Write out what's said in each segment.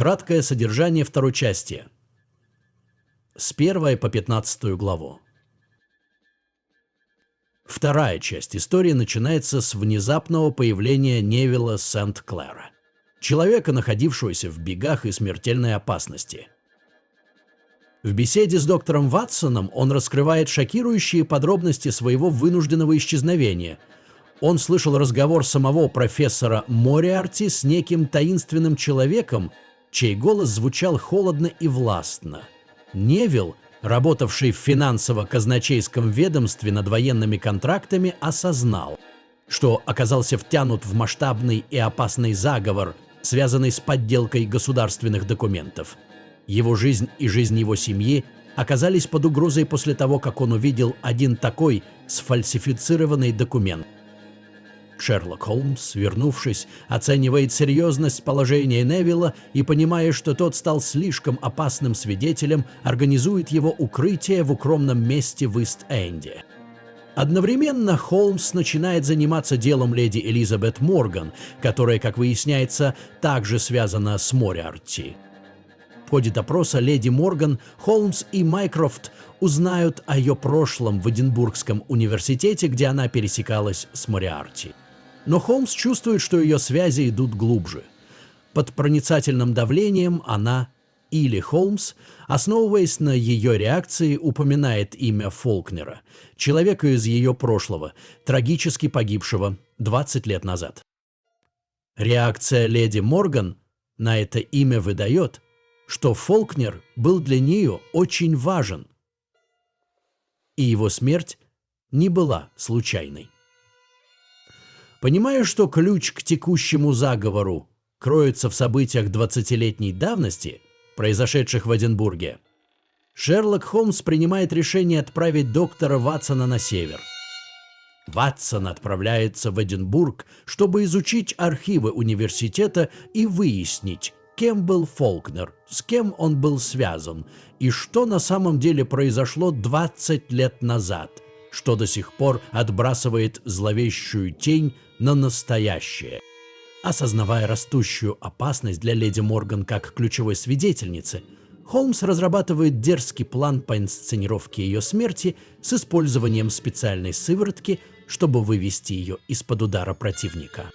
Краткое содержание второй части. С 1 по 15 главу. Вторая часть истории начинается с внезапного появления Невилла Сент-Клэра, человека, находившегося в бегах и смертельной опасности. В беседе с доктором Ватсоном он раскрывает шокирующие подробности своего вынужденного исчезновения. Он слышал разговор самого профессора Мориарти с неким таинственным человеком, чей голос звучал холодно и властно. Невилл, работавший в финансово-казначейском ведомстве над военными контрактами, осознал, что оказался втянут в масштабный и опасный заговор, связанный с подделкой государственных документов. Его жизнь и жизнь его семьи оказались под угрозой после того, как он увидел один такой сфальсифицированный документ. Шерлок Холмс, вернувшись, оценивает серьезность положения Невилла и, понимая, что тот стал слишком опасным свидетелем, организует его укрытие в укромном месте в Ист-Энде. Одновременно Холмс начинает заниматься делом леди Элизабет Морган, которая, как выясняется, также связана с Мориарти. В ходе допроса леди Морган Холмс и Майкрофт узнают о ее прошлом в Эдинбургском университете, где она пересекалась с Мориарти. Но Холмс чувствует, что ее связи идут глубже. Под проницательным давлением она, или Холмс, основываясь на ее реакции, упоминает имя Фолкнера, человека из ее прошлого, трагически погибшего 20 лет назад. Реакция леди Морган на это имя выдает, что Фолкнер был для нее очень важен, и его смерть не была случайной. Понимая, что ключ к текущему заговору кроется в событиях 20-летней давности, произошедших в Эдинбурге, Шерлок Холмс принимает решение отправить доктора Ватсона на север. Ватсон отправляется в Эдинбург, чтобы изучить архивы университета и выяснить, кем был Фолкнер, с кем он был связан и что на самом деле произошло 20 лет назад, что до сих пор отбрасывает зловещую тень на настоящее. Осознавая растущую опасность для леди Морган как ключевой свидетельницы, Холмс разрабатывает дерзкий план по инсценировке ее смерти с использованием специальной сыворотки, чтобы вывести ее из-под удара противника.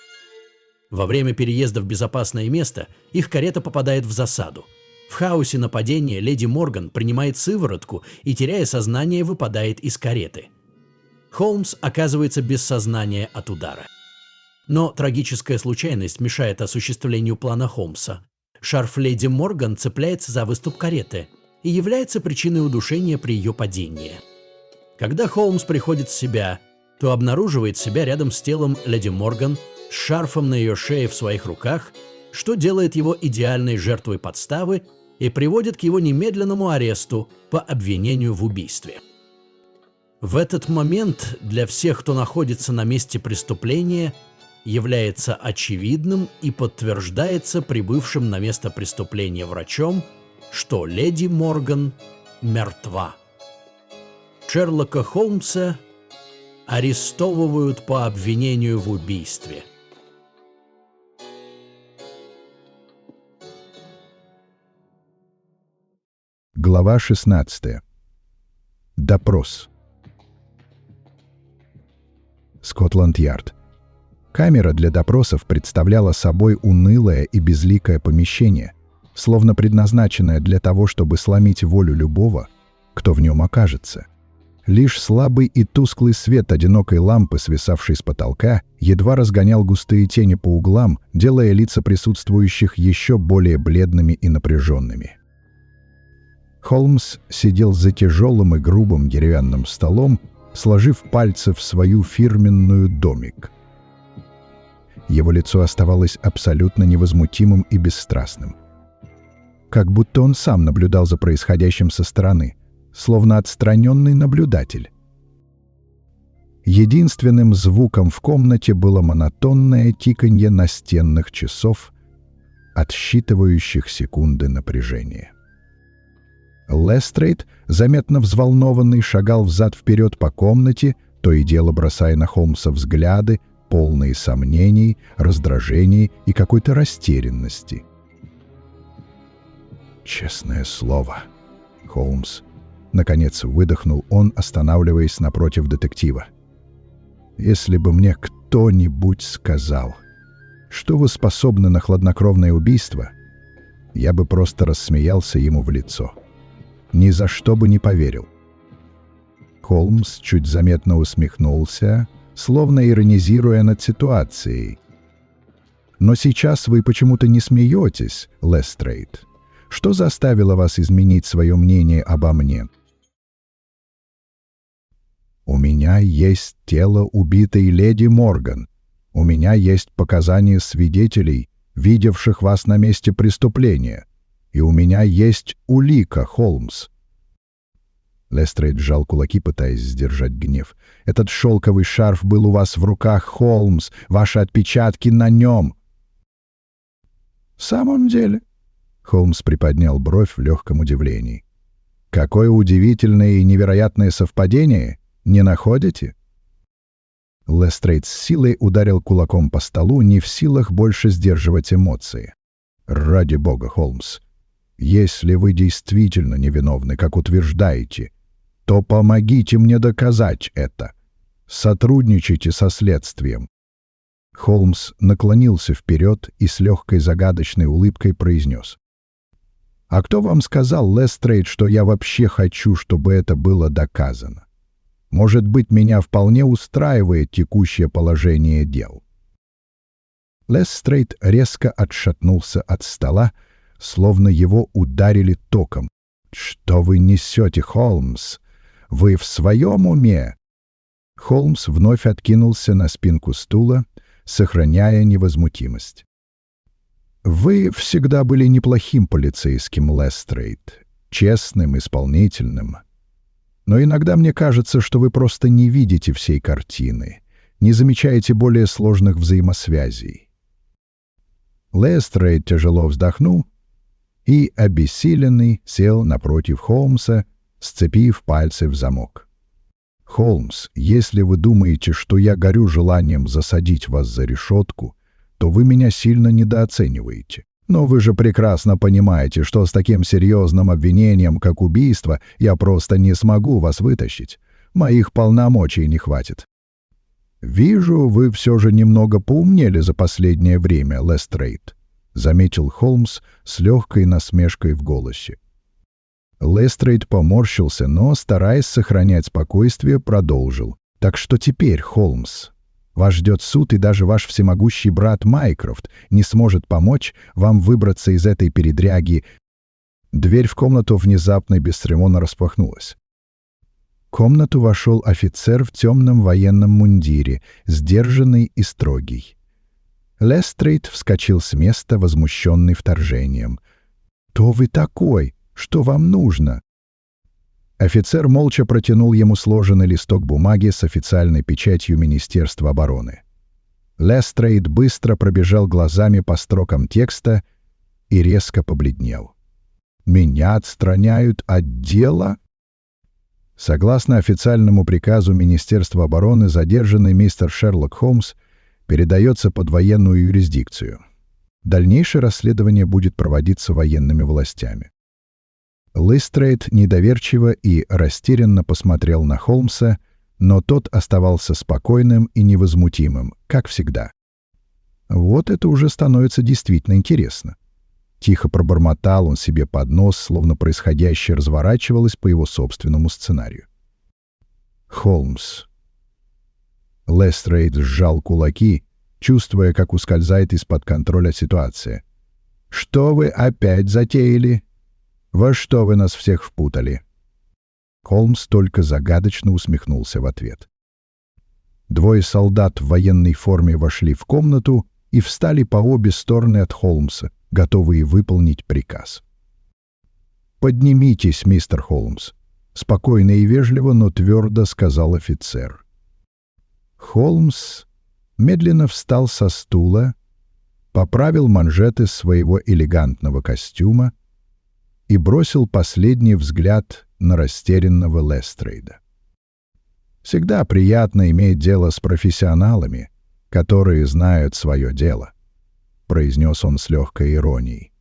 Во время переезда в безопасное место их карета попадает в засаду. В хаосе нападения леди Морган принимает сыворотку и, теряя сознание, выпадает из кареты. Холмс оказывается без сознания от удара. Но трагическая случайность мешает осуществлению плана Холмса. Шарф леди Морган цепляется за выступ кареты и является причиной удушения при ее падении. Когда Холмс приходит в себя, то обнаруживает себя рядом с телом леди Морган с шарфом на ее шее в своих руках, что делает его идеальной жертвой подставы и приводит к его немедленному аресту по обвинению в убийстве. В этот момент для всех, кто находится на месте преступления, является очевидным и подтверждается прибывшим на место преступления врачом, что леди Морган мертва. Шерлока Холмса арестовывают по обвинению в убийстве. Глава 16. Допрос. Скотланд-Ярд. Камера для допросов представляла собой унылое и безликое помещение, словно предназначенное для того, чтобы сломить волю любого, кто в нем окажется. Лишь слабый и тусклый свет одинокой лампы, свисавшей с потолка, едва разгонял густые тени по углам, делая лица присутствующих еще более бледными и напряженными. Холмс сидел за тяжелым и грубым деревянным столом, сложив пальцы в свою фирменную домик. Его лицо оставалось абсолютно невозмутимым и бесстрастным. Как будто он сам наблюдал за происходящим со стороны, словно отстраненный наблюдатель. Единственным звуком в комнате было монотонное тиканье настенных часов, отсчитывающих секунды напряжения. Лестрейд, заметно взволнованный, шагал взад-вперед по комнате, то и дело бросая на Холмса взгляды, полные сомнений, раздражений и какой-то растерянности. «Честное слово, Холмс», — наконец выдохнул он, останавливаясь напротив детектива. «Если бы мне кто-нибудь сказал, что вы способны на хладнокровное убийство, я бы просто рассмеялся ему в лицо. Ни за что бы не поверил». Холмс чуть заметно усмехнулся, словно иронизируя над ситуацией. «Но сейчас вы почему-то не смеетесь, Лестрейд. Что заставило вас изменить свое мнение обо мне?» «У меня есть тело убитой леди Морган. У меня есть показания свидетелей, видевших вас на месте преступления. И у меня есть улика, Холмс». Лестрейд сжал кулаки, пытаясь сдержать гнев. «Этот шелковый шарф был у вас в руках, Холмс. Ваши отпечатки на нем». «В самом деле?» Холмс приподнял бровь в легком удивлении. «Какое удивительное и невероятное совпадение! Не находите?» Лестрейд с силой ударил кулаком по столу, не в силах больше сдерживать эмоции. «Ради бога, Холмс, если вы действительно невиновны, как утверждаете, то помогите мне доказать это. Сотрудничайте со следствием». Холмс наклонился вперед и с легкой загадочной улыбкой произнес: «А кто вам сказал, Лестрейд, что я вообще хочу, чтобы это было доказано? Может быть, меня вполне устраивает текущее положение дел». Лестрейд резко отшатнулся от стола, словно его ударили током. «Что вы несете, Холмс? Вы в своем уме?» Холмс вновь откинулся на спинку стула, сохраняя невозмутимость. «Вы всегда были неплохим полицейским, Лестрейд, честным, исполнительным. Но иногда мне кажется, что вы просто не видите всей картины, не замечаете более сложных взаимосвязей». Лестрейд тяжело вздохнул и, обессиленный, сел напротив Холмса, сцепив пальцы в замок. «Холмс, если вы думаете, что я горю желанием засадить вас за решетку, то вы меня сильно недооцениваете. Но вы же прекрасно понимаете, что с таким серьезным обвинением, как убийство, я просто не смогу вас вытащить. Моих полномочий не хватит». «Вижу, вы все же немного поумнели за последнее время, Лестрейд», — заметил Холмс с легкой насмешкой в голосе. Лестрейд поморщился, но, стараясь сохранять спокойствие, продолжил. «Так что теперь, Холмс? Вас ждет суд, и даже ваш всемогущий брат Майкрофт не сможет помочь вам выбраться из этой передряги». Дверь в комнату внезапно и бесцеремонно распахнулась. В комнату вошел офицер в темном военном мундире, сдержанный и строгий. Лестрейд вскочил с места, возмущенный вторжением. «Кто вы такой? Что вам нужно?» Офицер молча протянул ему сложенный листок бумаги с официальной печатью Министерства обороны. Лестрейд быстро пробежал глазами по строкам текста и резко побледнел. «Меня отстраняют от дела?» Согласно официальному приказу Министерства обороны, задержанный мистер Шерлок Холмс передается под военную юрисдикцию. Дальнейшее расследование будет проводиться военными властями. Лестрейд недоверчиво и растерянно посмотрел на Холмса, но тот оставался спокойным и невозмутимым, как всегда. «Вот это уже становится действительно интересно». Тихо пробормотал он себе под нос, словно происходящее разворачивалось по его собственному сценарию. «Холмс». Лестрейд сжал кулаки, чувствуя, как ускользает из-под контроля ситуация. «Что вы опять затеяли? Во что вы нас всех впутали?» Холмс только загадочно усмехнулся в ответ. Двое солдат в военной форме вошли в комнату и встали по обе стороны от Холмса, готовые выполнить приказ. «Поднимитесь, мистер Холмс», — спокойно и вежливо, но твердо сказал офицер. Холмс медленно встал со стула, поправил манжеты своего элегантного костюма и бросил последний взгляд на растерянного Лестрейда. Всегда приятно иметь дело с профессионалами, которые знают свое дело, — произнес он с легкой иронией.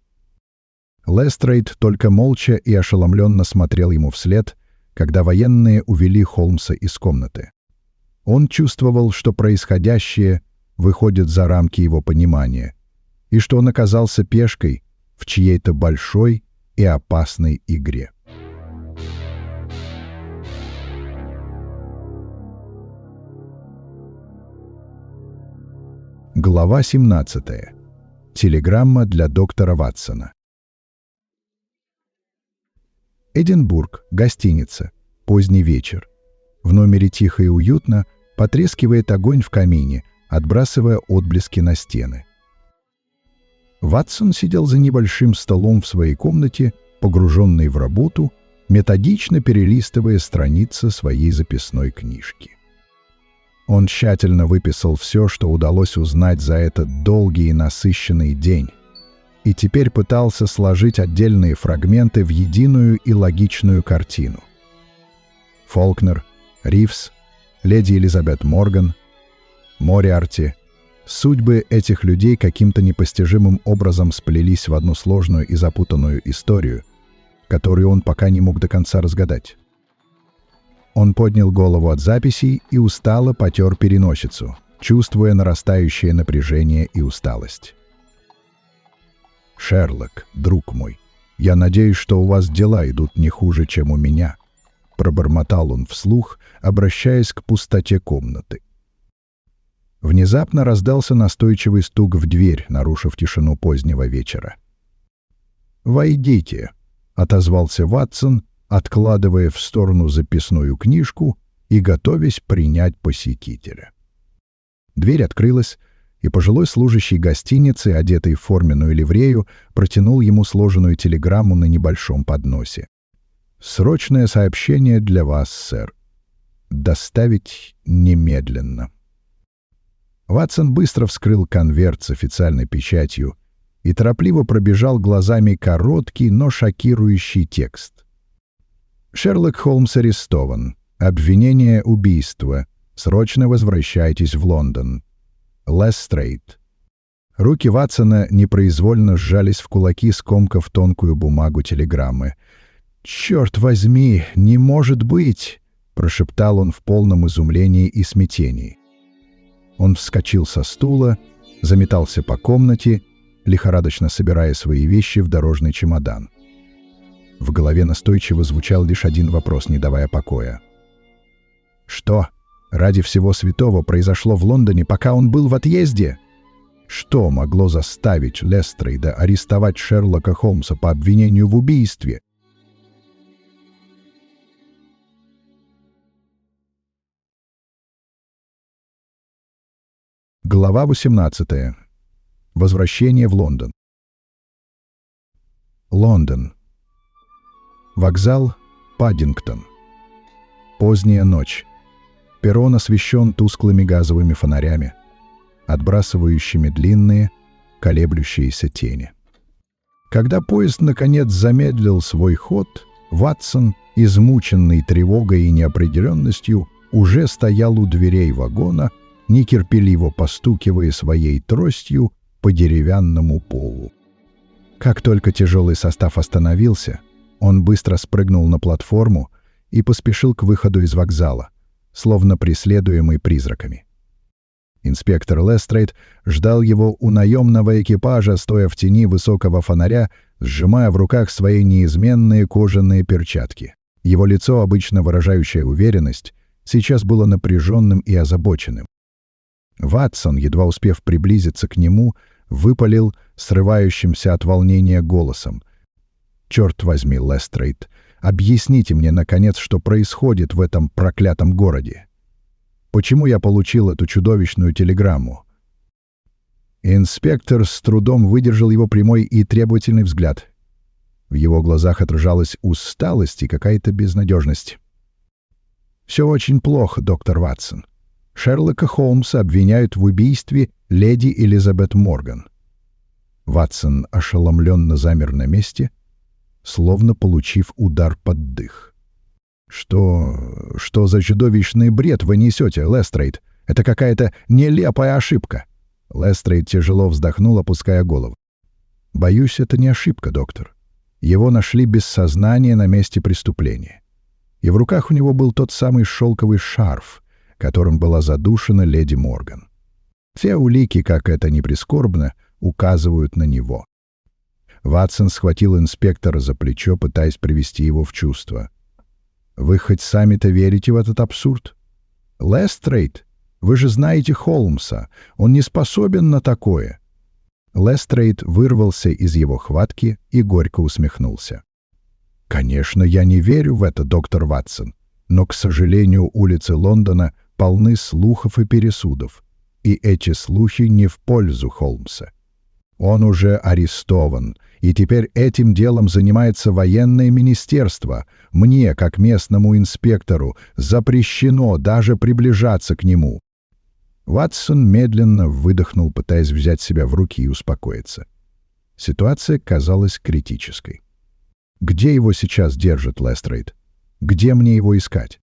Лестрейд только молча и ошеломленно смотрел ему вслед, когда военные увели Холмса из комнаты. Он чувствовал, что происходящее выходит за рамки его понимания, и что он оказался пешкой в чьей-то большой и опасной игре. Глава 17. Телеграмма для доктора Ватсона. Эдинбург, гостиница. Поздний вечер. В номере тихо и уютно потрескивает огонь в камине, отбрасывая отблески на стены. Ватсон сидел за небольшим столом в своей комнате, погруженный в работу, методично перелистывая страницы своей записной книжки. Он тщательно выписал все, что удалось узнать за этот долгий и насыщенный день, и теперь пытался сложить отдельные фрагменты в единую и логичную картину. Фолкнер, Ривз, леди Элизабет Морган, Мориарти. Судьбы этих людей каким-то непостижимым образом сплелись в одну сложную и запутанную историю, которую он пока не мог до конца разгадать. Он поднял голову от записей и устало потер переносицу, чувствуя нарастающее напряжение и усталость. «Шерлок, друг мой, я надеюсь, что у вас дела идут не хуже, чем у меня», — пробормотал он вслух, обращаясь к пустоте комнаты. Внезапно раздался настойчивый стук в дверь, нарушив тишину позднего вечера. «Войдите», — отозвался Ватсон, откладывая в сторону записную книжку и готовясь принять посетителя. Дверь открылась, и пожилой служащий гостиницы, одетый в форменную ливрею, протянул ему сложенную телеграмму на небольшом подносе. «Срочное сообщение для вас, сэр. Доставить немедленно». Ватсон быстро вскрыл конверт с официальной печатью и торопливо пробежал глазами короткий, но шокирующий текст. «Шерлок Холмс арестован. Обвинение убийства. Срочно возвращайтесь в Лондон. Лестрейд». Руки Ватсона непроизвольно сжались в кулаки, скомкав тонкую бумагу телеграммы. «Черт возьми, не может быть!» — прошептал он в полном изумлении и смятении. Он вскочил со стула, заметался по комнате, лихорадочно собирая свои вещи в дорожный чемодан. В голове настойчиво звучал лишь один вопрос, не давая покоя. Что, ради всего святого, произошло в Лондоне, пока он был в отъезде? Что могло заставить Лестрейда арестовать Шерлока Холмса по обвинению в убийстве? Глава 18. Возвращение в Лондон. Лондон. Вокзал Паддингтон. Поздняя ночь. Перрон освещен тусклыми газовыми фонарями, отбрасывающими длинные, колеблющиеся тени. Когда поезд наконец замедлил свой ход, Ватсон, измученный тревогой и неопределенностью, уже стоял у дверей вагона, нетерпеливо постукивая своей тростью по деревянному полу. Как только тяжелый состав остановился, он быстро спрыгнул на платформу и поспешил к выходу из вокзала, словно преследуемый призраками. Инспектор Лестрейд ждал его у наемного экипажа, стоя в тени высокого фонаря, сжимая в руках свои неизменные кожаные перчатки. Его лицо, обычно выражающее уверенность, сейчас было напряженным и озабоченным. Ватсон, едва успев приблизиться к нему, выпалил срывающимся от волнения голосом: «Черт возьми, Лестрейд, объясните мне, наконец, что происходит в этом проклятом городе. Почему я получил эту чудовищную телеграмму?» Инспектор с трудом выдержал его прямой и требовательный взгляд. В его глазах отражалась усталость и какая-то безнадежность. «Все очень плохо, доктор Ватсон. Шерлока Холмса обвиняют в убийстве леди Элизабет Морган». Ватсон ошеломленно замер на месте, словно получив удар под дых. «Что за чудовищный бред вы несете, Лестрейд? Это какая-то нелепая ошибка». Лестрейд тяжело вздохнул, опуская голову. «Боюсь, это не ошибка, доктор. Его нашли без сознания на месте преступления. И в руках у него был тот самый шелковый шарф, которым была задушена леди Морган. Все улики, как это ни прискорбно, указывают на него. Ватсон схватил инспектора за плечо, пытаясь привести его в чувство. «Вы хоть сами-то верите в этот абсурд? Лестрейд, вы же знаете Холмса, он не способен на такое». Лестрейд вырвался из его хватки и горько усмехнулся. «Конечно, я не верю в это, доктор Ватсон, но, к сожалению, улицы Лондона полны слухов и пересудов, и эти слухи не в пользу Холмса. Он уже арестован, и теперь этим делом занимается военное министерство. Мне, как местному инспектору, запрещено даже приближаться к нему». Ватсон медленно выдохнул, пытаясь взять себя в руки и успокоиться. Ситуация казалась критической. «Где его сейчас держит Лестрейд? Где мне его искать?»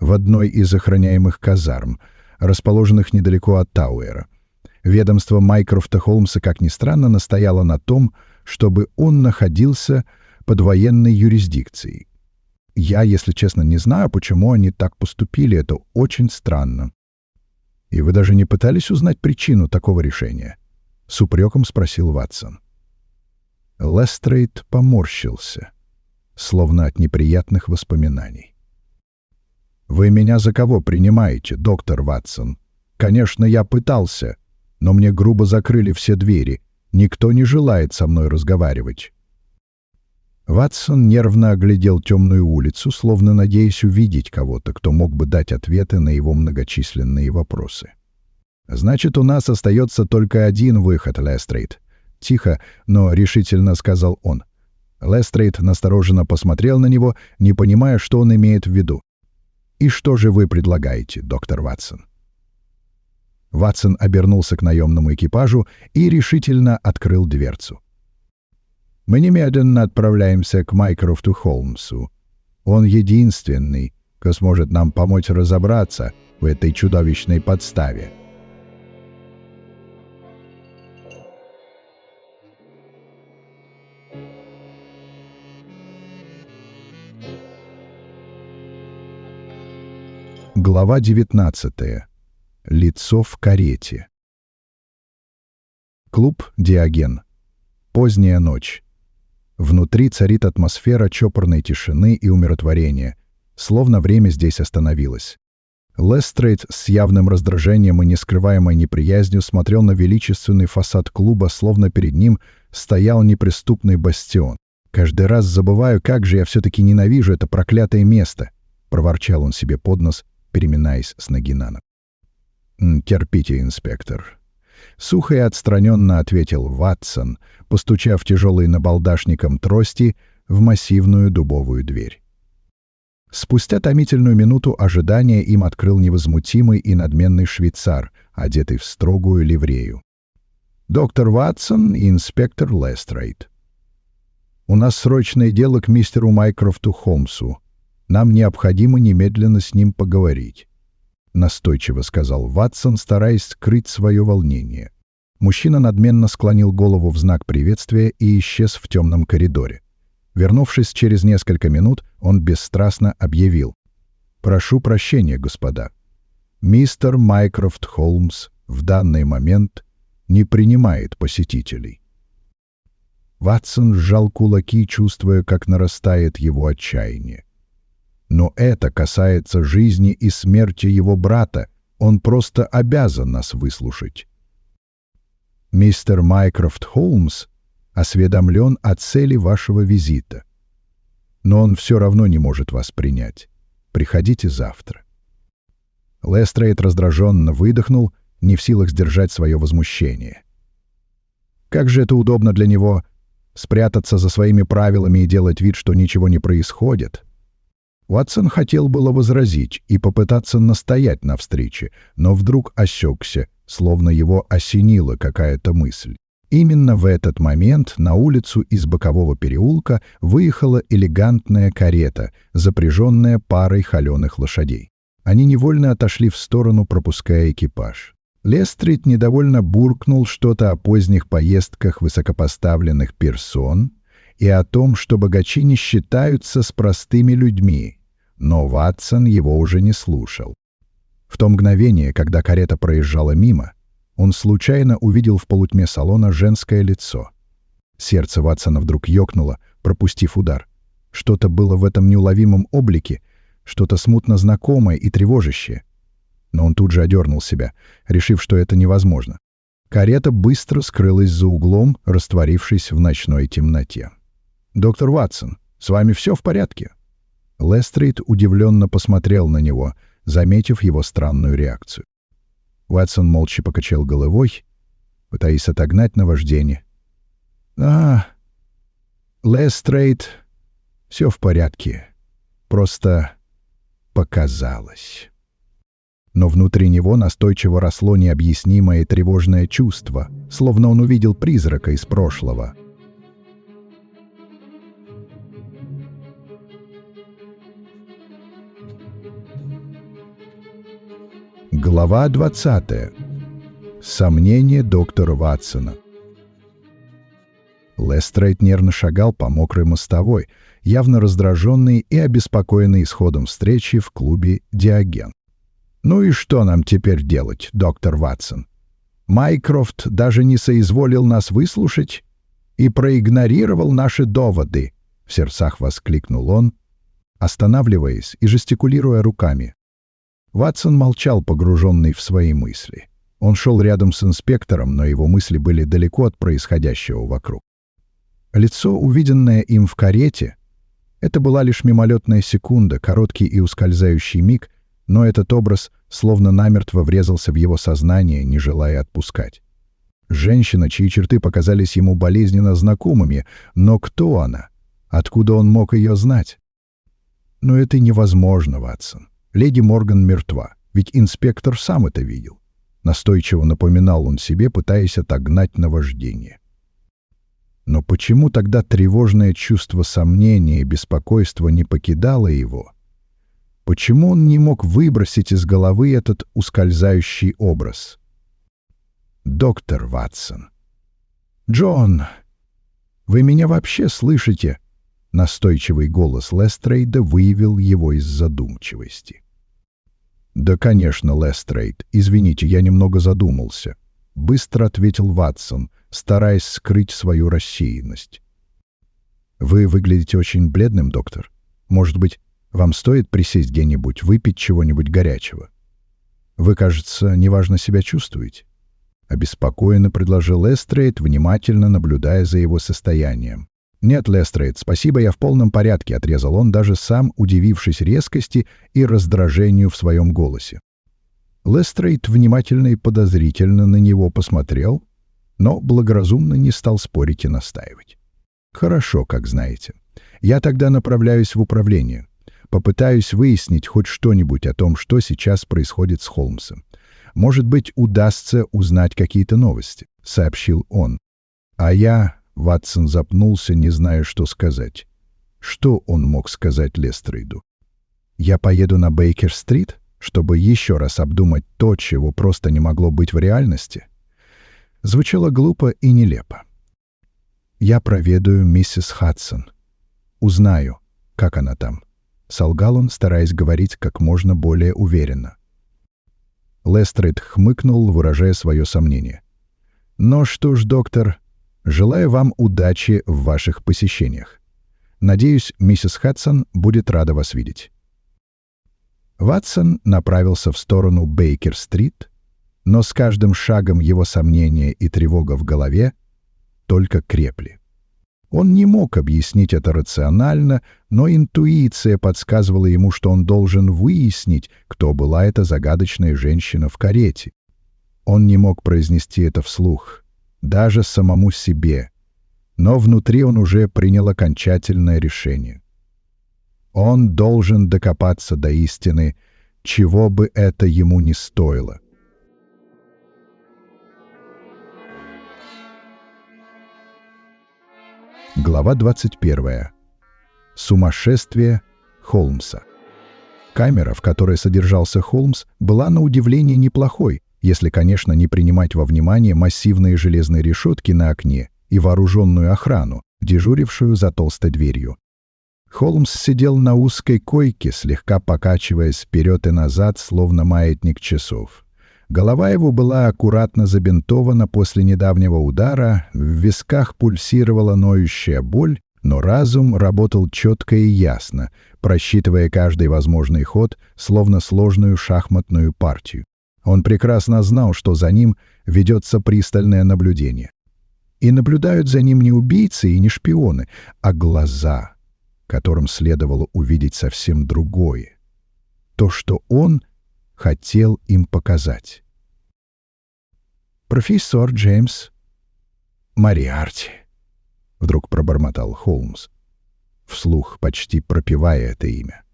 «В одной из охраняемых казарм, расположенных недалеко от Тауэра. Ведомство Майкрофта Холмса, как ни странно, настояло на том, чтобы он находился под военной юрисдикцией. Я, если честно, не знаю, почему они так поступили. Это очень странно». «И вы даже не пытались узнать причину такого решения?» — с упреком спросил Ватсон. Лестрейд поморщился, словно от неприятных воспоминаний. «Вы меня за кого принимаете, доктор Ватсон? Конечно, я пытался, но мне грубо закрыли все двери. Никто не желает со мной разговаривать». Ватсон нервно оглядел темную улицу, словно надеясь увидеть кого-то, кто мог бы дать ответы на его многочисленные вопросы. «Значит, у нас остается только один выход, Лестрейд», — тихо, но решительно сказал он. Лестрейд настороженно посмотрел на него, не понимая, что он имеет в виду. «И что же вы предлагаете, доктор Ватсон?» Ватсон обернулся к наемному экипажу и решительно открыл дверцу. «Мы немедленно отправляемся к Майкрофту Холмсу. Он единственный, кто сможет нам помочь разобраться в этой чудовищной подставе». Глава 19. Лицо в карете. Клуб «Диоген». Поздняя ночь. Внутри царит атмосфера чопорной тишины и умиротворения, словно время здесь остановилось. Лестрейд с явным раздражением и нескрываемой неприязнью смотрел на величественный фасад клуба, словно перед ним стоял неприступный бастион. «Каждый раз забываю, как же я все-таки ненавижу это проклятое место», — проворчал он себе под нос, переминаясь с ноги на ногу. «Терпите, инспектор», — сухо и отстраненно ответил Ватсон, постучав тяжелой набалдашником трости в массивную дубовую дверь. Спустя томительную минуту ожидания им открыл невозмутимый и надменный швейцар, одетый в строгую ливрею. «Доктор Ватсон и инспектор Лестрейд. У нас срочное дело к мистеру Майкрофту Холмсу. Нам необходимо немедленно с ним поговорить», — настойчиво сказал Ватсон, стараясь скрыть свое волнение. Мужчина надменно склонил голову в знак приветствия и исчез в темном коридоре. Вернувшись через несколько минут, он бесстрастно объявил: «Прошу прощения, господа. Мистер Майкрофт Холмс в данный момент не принимает посетителей». Ватсон сжал кулаки, чувствуя, как нарастает его отчаяние. «Но это касается жизни и смерти его брата. Он просто обязан нас выслушать». «Мистер Майкрофт Холмс осведомлен о цели вашего визита. Но он все равно не может вас принять. Приходите завтра». Лестрейд раздраженно выдохнул, не в силах сдержать свое возмущение. Как же это удобно для него спрятаться за своими правилами и делать вид, что ничего не происходит. Ватсон хотел было возразить и попытаться настоять на встрече, но вдруг осекся, словно его осенила какая-то мысль. Именно в этот момент на улицу из бокового переулка выехала элегантная карета, запряженная парой холеных лошадей. Они невольно отошли в сторону, пропуская экипаж. Лестрейд недовольно буркнул что-то о поздних поездках высокопоставленных персон, и о том, что богачи не считаются с простыми людьми, но Ватсон его уже не слушал. В то мгновение, когда карета проезжала мимо, он случайно увидел в полутьме салона женское лицо. Сердце Ватсона вдруг ёкнуло, пропустив удар. Что-то было в этом неуловимом облике, что-то смутно знакомое и тревожащее. Но он тут же одернул себя, решив, что это невозможно. Карета быстро скрылась за углом, растворившись в ночной темноте. «Доктор Ватсон, с вами все в порядке?» Лестрейд удивленно посмотрел на него, заметив его странную реакцию. Ватсон молча покачал головой, пытаясь отогнать наваждение. Лестрейд, все в порядке. Просто показалось». Но внутри него настойчиво росло необъяснимое тревожное чувство, словно он увидел призрака из прошлого. Глава 20. Сомнение доктора Ватсона. Лестрейд нервно шагал по мокрой мостовой, явно раздраженный и обеспокоенный исходом встречи в клубе «Диоген». «Ну и что нам теперь делать, доктор Ватсон? Майкрофт даже не соизволил нас выслушать и проигнорировал наши доводы», — в сердцах воскликнул он, останавливаясь и жестикулируя руками. Ватсон молчал, погруженный в свои мысли. Он шел рядом с инспектором, но его мысли были далеко от происходящего вокруг. Лицо, увиденное им в карете, это была лишь мимолетная секунда, короткий и ускользающий миг, но этот образ словно намертво врезался в его сознание, не желая отпускать. Женщина, чьи черты показались ему болезненно знакомыми, но кто она? Откуда он мог ее знать? Но это невозможно, Ватсон. Леди Морган мертва, ведь инспектор сам это видел. Настойчиво напоминал он себе, пытаясь отогнать наваждение. Но почему тогда тревожное чувство сомнения и беспокойства не покидало его? Почему он не мог выбросить из головы этот ускользающий образ? «Доктор Ватсон!» «Джон! Вы меня вообще слышите?» Настойчивый голос Лестрейда выявил его из задумчивости. «Да, конечно, Лестрейд. Извините, я немного задумался», — быстро ответил Ватсон, стараясь скрыть свою рассеянность. «Вы выглядите очень бледным, доктор. Может быть, вам стоит присесть где-нибудь, выпить чего-нибудь горячего? Вы, кажется, неважно себя чувствуете?» Обеспокоенно предложил Лестрейд, внимательно наблюдая за его состоянием. «Нет, Лестрейд, спасибо, я в полном порядке», — отрезал он, даже сам удивившись резкости и раздражению в своем голосе. Лестрейд внимательно и подозрительно на него посмотрел, но благоразумно не стал спорить и настаивать. «Хорошо, как знаете. Я тогда направляюсь в управление. Попытаюсь выяснить хоть что-нибудь о том, что сейчас происходит с Холмсом. Может быть, удастся узнать какие-то новости», — сообщил он. «А я...» — Ватсон запнулся, не зная, что сказать. Что он мог сказать Лестрейду? «Я поеду на Бейкер-стрит, чтобы еще раз обдумать то, чего просто не могло быть в реальности?» Звучало глупо и нелепо. «Я проведаю миссис Хадсон. Узнаю, как она там», — солгал он, стараясь говорить как можно более уверенно. Лестрейд хмыкнул, выражая свое сомнение. «Ну что ж, доктор, желаю вам удачи в ваших посещениях. Надеюсь, миссис Хадсон будет рада вас видеть». Ватсон направился в сторону Бейкер-стрит, но с каждым шагом его сомнения и тревога в голове только крепли. Он не мог объяснить это рационально, но интуиция подсказывала ему, что он должен выяснить, кто была эта загадочная женщина в карете. Он не мог произнести это вслух, даже самому себе, но внутри он уже принял окончательное решение. Он должен докопаться до истины, чего бы это ему ни стоило. Глава 21. Сумасшествие Холмса. Камера, в которой содержался Холмс, была на удивление неплохой, если, конечно, не принимать во внимание массивные железные решетки на окне и вооруженную охрану, дежурившую за толстой дверью. Холмс сидел на узкой койке, слегка покачиваясь вперед и назад, словно маятник часов. Голова его была аккуратно забинтована после недавнего удара, в висках пульсировала ноющая боль, но разум работал четко и ясно, просчитывая каждый возможный ход, словно сложную шахматную партию. Он прекрасно знал, что за ним ведется пристальное наблюдение. И наблюдают за ним не убийцы и не шпионы, а глаза, которым следовало увидеть совсем другое. То, что он хотел им показать. «Профессор Джеймс Мориарти», — вдруг пробормотал Холмс, вслух почти пропевая это имя,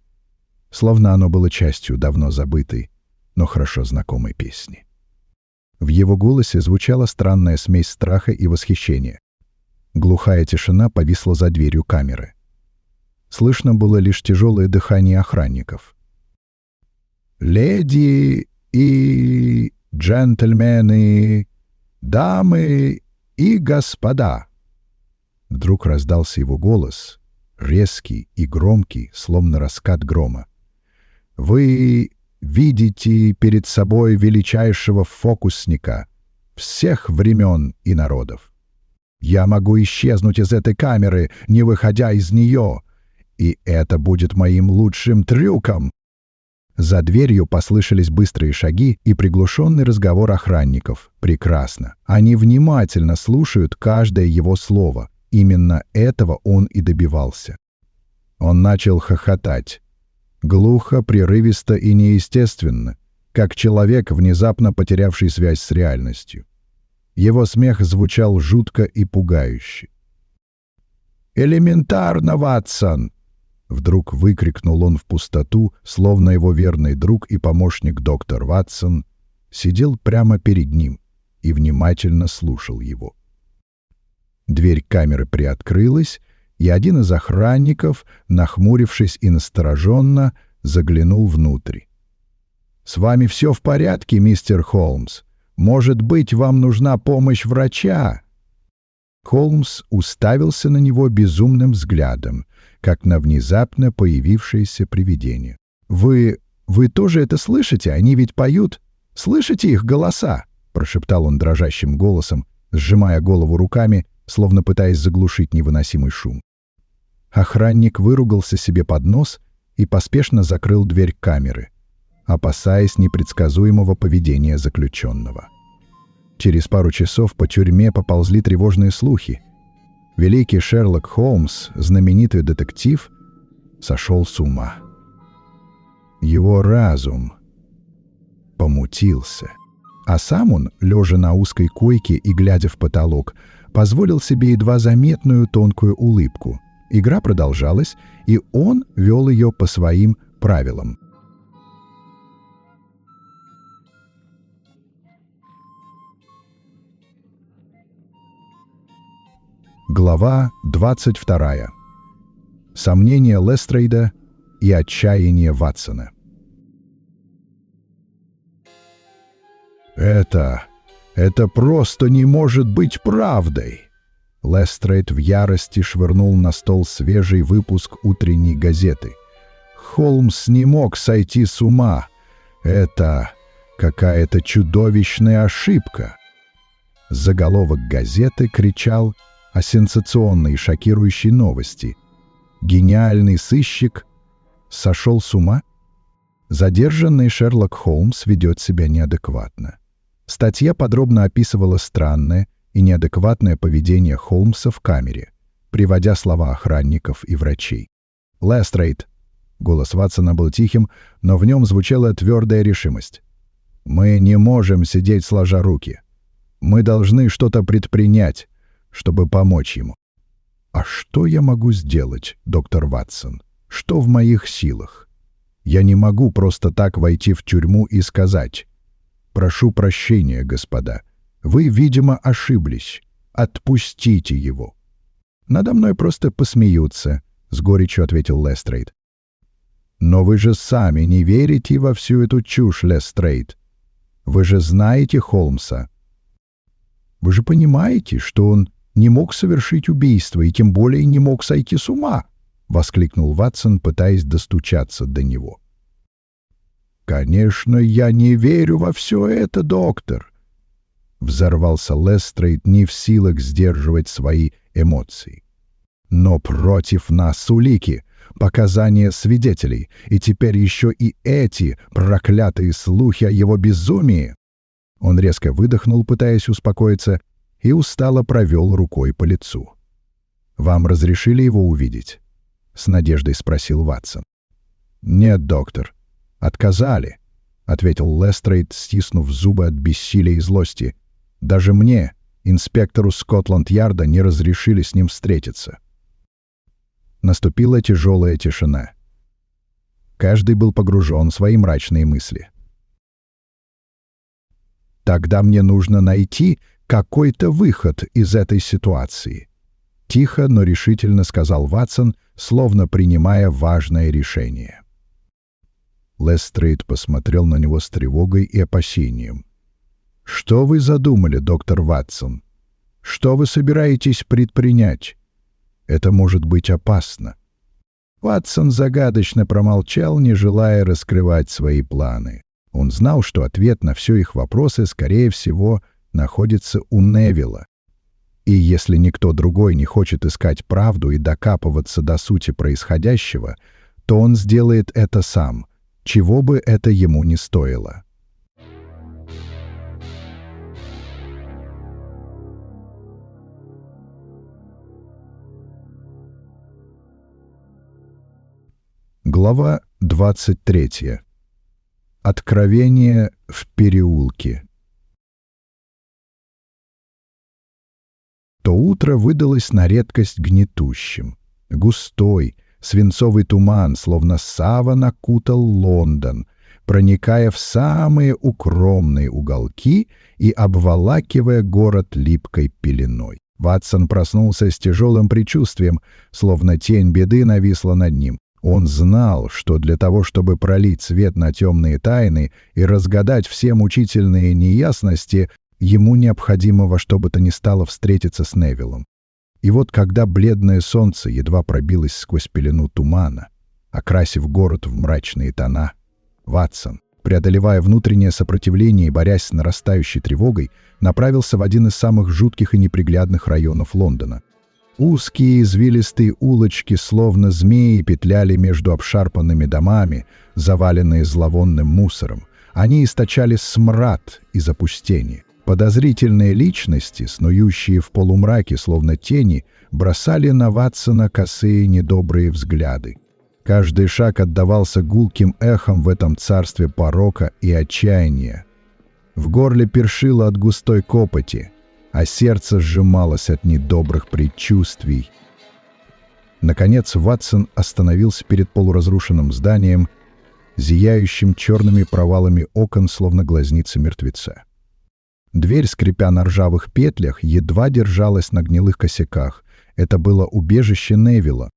словно оно было частью давно забытой, но хорошо знакомой песни. В его голосе звучала странная смесь страха и восхищения. Глухая тишина повисла за дверью камеры. Слышно было лишь тяжелое дыхание охранников. «Леди и джентльмены, дамы и господа!» Вдруг раздался его голос, резкий и громкий, словно раскат грома. «Вы видите перед собой величайшего фокусника всех времен и народов. Я могу исчезнуть из этой камеры, не выходя из нее, и это будет моим лучшим трюком». За дверью послышались быстрые шаги и приглушенный разговор охранников. Прекрасно. Они внимательно слушают каждое его слово. Именно этого он и добивался. Он начал хохотать. Глухо, прерывисто и неестественно, как человек, внезапно потерявший связь с реальностью. Его смех звучал жутко и пугающе. «Элементарно, Ватсон!» Вдруг выкрикнул он в пустоту, словно его верный друг и помощник доктор Ватсон сидел прямо перед ним и внимательно слушал его. Дверь камеры приоткрылась, и один из охранников, нахмурившись и настороженно, заглянул внутрь. «С вами все в порядке, мистер Холмс? Может быть, вам нужна помощь врача?» Холмс уставился на него безумным взглядом, как на внезапно появившееся привидение. «Вы тоже это слышите? Они ведь поют. Слышите их голоса?» — прошептал он дрожащим голосом, сжимая голову руками, словно пытаясь заглушить невыносимый шум. Охранник выругался себе под нос и поспешно закрыл дверь камеры, опасаясь непредсказуемого поведения заключенного. Через пару часов по тюрьме поползли тревожные слухи. Великий Шерлок Холмс, знаменитый детектив, сошел с ума. Его разум помутился. А сам он, лежа на узкой койке и глядя в потолок, позволил себе едва заметную тонкую улыбку. Игра продолжалась, и он вел ее по своим правилам. Глава 22. Сомнения Лестрейда и отчаяние Ватсона. Это просто не может быть правдой!» Лестрейд в ярости швырнул на стол свежий выпуск утренней газеты. «Холмс не мог сойти с ума. Это какая-то чудовищная ошибка!» Заголовок газеты кричал о сенсационной и шокирующей новости. Гениальный сыщик сошел с ума? Задержанный Шерлок Холмс ведет себя неадекватно. Статья подробно описывала странное и неадекватное поведение Холмса в камере, приводя слова охранников и врачей. «Лестрейд!» — голос Ватсона был тихим, но в нем звучала твердая решимость. «Мы не можем сидеть сложа руки. Мы должны что-то предпринять, чтобы помочь ему». «А что я могу сделать, доктор Ватсон? Что в моих силах? Я не могу просто так войти в тюрьму и сказать: «Прошу прощения, господа, вы, видимо, ошиблись. Отпустите его». «Надо мной просто посмеются», — с горечью ответил Лестрейд. «Но вы же сами не верите во всю эту чушь, Лестрейд. Вы же знаете Холмса. Вы же понимаете, что он не мог совершить убийство и тем более не мог сойти с ума!» — воскликнул Ватсон, пытаясь достучаться до него. «Конечно, я не верю во все это, доктор!» — взорвался Лестрейд, не в силах сдерживать свои эмоции. «Но против нас улики, показания свидетелей, и теперь еще и эти проклятые слухи о его безумии!» Он резко выдохнул, пытаясь успокоиться, и устало провел рукой по лицу. «Вам разрешили его увидеть?» — с надеждой спросил Ватсон. «Нет, доктор. Отказали», — ответил Лестрейд, стиснув зубы от бессилия и злости. «Даже мне, инспектору Скотланд-Ярда, не разрешили с ним встретиться». Наступила тяжелая тишина. Каждый был погружен в свои мрачные мысли. «Тогда мне нужно найти какой-то выход из этой ситуации», — тихо, но решительно сказал Ватсон, словно принимая важное решение. Лестрейд посмотрел на него с тревогой и опасением. «Что вы задумали, доктор Ватсон? Что вы собираетесь предпринять? Это может быть опасно». Ватсон загадочно промолчал, не желая раскрывать свои планы. Он знал, что ответ на все их вопросы, скорее всего, находится у Невилла. И если никто другой не хочет искать правду и докапываться до сути происходящего, то он сделает это сам, чего бы это ему ни стоило. Глава 23. Откровение в переулке. То утро выдалось на редкость гнетущим. Густой, свинцовый туман, словно саван, окутал Лондон, проникая в самые укромные уголки и обволакивая город липкой пеленой. Ватсон проснулся с тяжелым предчувствием, словно тень беды нависла над ним. Он знал, что для того, чтобы пролить свет на темные тайны и разгадать все мучительные неясности, ему необходимо во что бы то ни стало встретиться с Невиллом. И вот когда бледное солнце едва пробилось сквозь пелену тумана, окрасив город в мрачные тона, Ватсон, преодолевая внутреннее сопротивление и борясь с нарастающей тревогой, направился в один из самых жутких и неприглядных районов Лондона. Узкие извилистые улочки, словно змеи, петляли между обшарпанными домами, заваленные зловонным мусором. Они источали смрад и запустение. Подозрительные личности, снующие в полумраке, словно тени, бросали на Ватсона косые недобрые взгляды. Каждый шаг отдавался гулким эхом в этом царстве порока и отчаяния. В горле першило от густой копоти, а сердце сжималось от недобрых предчувствий. Наконец Ватсон остановился перед полуразрушенным зданием, зияющим черными провалами окон, словно глазницы мертвеца. Дверь, скрипя на ржавых петлях, едва держалась на гнилых косяках. Это было убежище Невилла.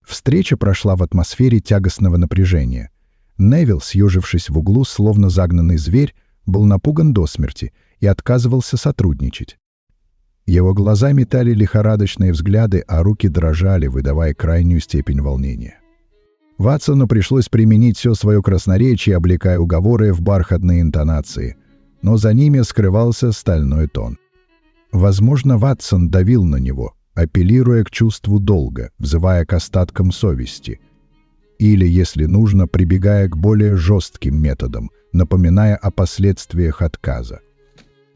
Встреча прошла в атмосфере тягостного напряжения. Невилл, съежившись в углу, словно загнанный зверь, был напуган до смерти и отказывался сотрудничать. Его глаза метали лихорадочные взгляды, а руки дрожали, выдавая крайнюю степень волнения. Ватсону пришлось применить все свое красноречие, облекая уговоры в бархатные интонации, но за ними скрывался стальной тон. Возможно, Ватсон давил на него, апеллируя к чувству долга, взывая к остаткам совести, или, если нужно, прибегая к более жестким методам, напоминая о последствиях отказа.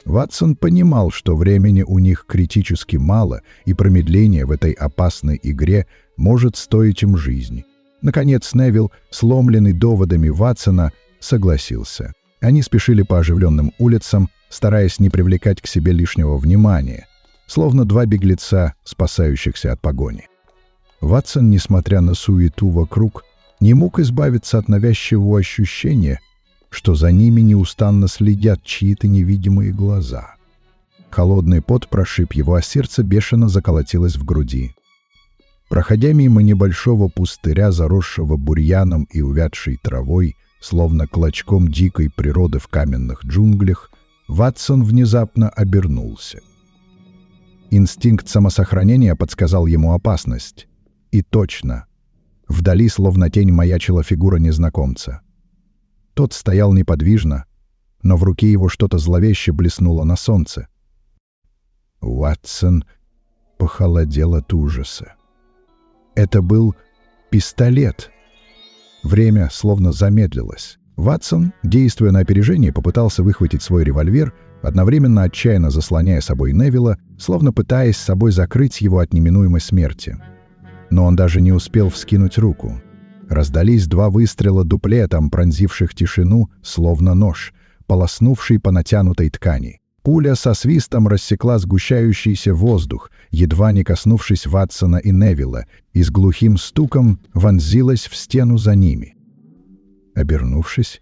Ватсон понимал, что времени у них критически мало, и промедление в этой опасной игре может стоить им жизни. Наконец Невилл, сломленный доводами Ватсона, согласился. Они спешили по оживленным улицам, стараясь не привлекать к себе лишнего внимания, словно два беглеца, спасающихся от погони. Ватсон, несмотря на суету вокруг, не мог избавиться от навязчивого ощущения, что за ними неустанно следят чьи-то невидимые глаза. Холодный пот прошиб его, а сердце бешено заколотилось в груди. Проходя мимо небольшого пустыря, заросшего бурьяном и увядшей травой, словно клочком дикой природы в каменных джунглях, Ватсон внезапно обернулся. Инстинкт самосохранения подсказал ему опасность. И точно. Вдали, словно тень, маячила фигура незнакомца. Тот стоял неподвижно, но в руке его что-то зловеще блеснуло на солнце. Ватсон похолодел от ужаса. Это был пистолет. Время словно замедлилось. Ватсон, действуя на опережение, попытался выхватить свой револьвер, одновременно отчаянно заслоняя собой Невилла, словно пытаясь с собой закрыть его от неминуемой смерти. Но он даже не успел вскинуть руку. Раздались 2 выстрела дуплетом, пронзивших тишину, словно нож, полоснувший по натянутой ткани. Пуля со свистом рассекла сгущающийся воздух, едва не коснувшись Ватсона и Невилла, и с глухим стуком вонзилась в стену за ними. Обернувшись,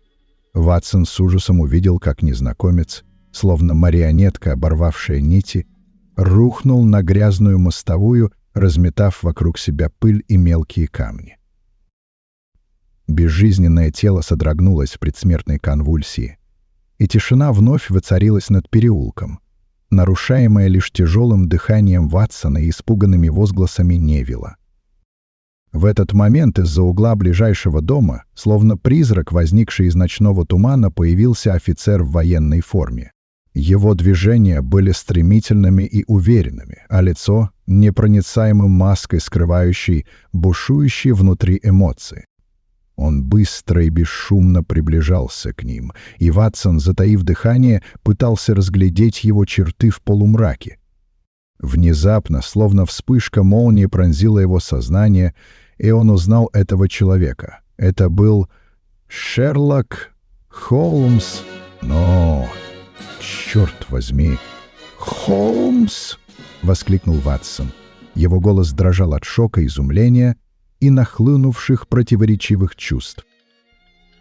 Ватсон с ужасом увидел, как незнакомец, словно марионетка, оборвавшая нити, рухнул на грязную мостовую, разметав вокруг себя пыль и мелкие камни. Безжизненное тело содрогнулось в предсмертной конвульсии, и тишина вновь воцарилась над переулком, нарушаемая лишь тяжелым дыханием Ватсона и испуганными возгласами Невилла. В этот момент из-за угла ближайшего дома, словно призрак, возникший из ночного тумана, появился офицер в военной форме. Его движения были стремительными и уверенными, а лицо — непроницаемым маской, скрывающей бушующие внутри эмоции. Он быстро и бесшумно приближался к ним, и Ватсон, затаив дыхание, пытался разглядеть его черты в полумраке. Внезапно, словно вспышка молнии, пронзила его сознание, и он узнал этого человека. Это был Шерлок Холмс. Но, черт возьми, Холмс! — воскликнул Ватсон. Его голос дрожал от шока, изумления и нахлынувших противоречивых чувств.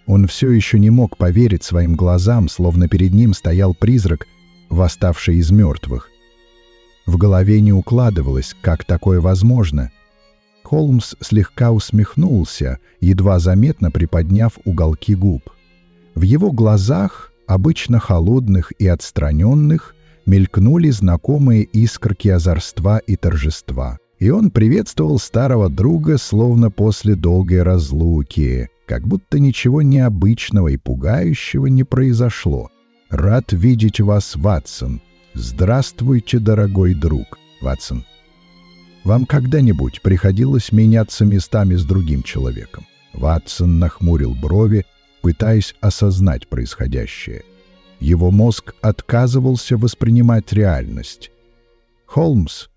Он все еще не мог поверить своим глазам, словно перед ним стоял призрак, восставший из мертвых. В голове не укладывалось, как такое возможно. Холмс слегка усмехнулся, едва заметно приподняв уголки губ. В его глазах, обычно холодных и отстраненных, мелькнули знакомые искорки озорства и торжества. И он приветствовал старого друга, словно после долгой разлуки, как будто ничего необычного и пугающего не произошло. «Рад видеть вас, Ватсон. Здравствуйте, дорогой друг». «Ватсон, вам когда-нибудь приходилось меняться местами с другим человеком?» Ватсон нахмурил брови, пытаясь осознать происходящее. Его мозг отказывался воспринимать реальность. «Холмс,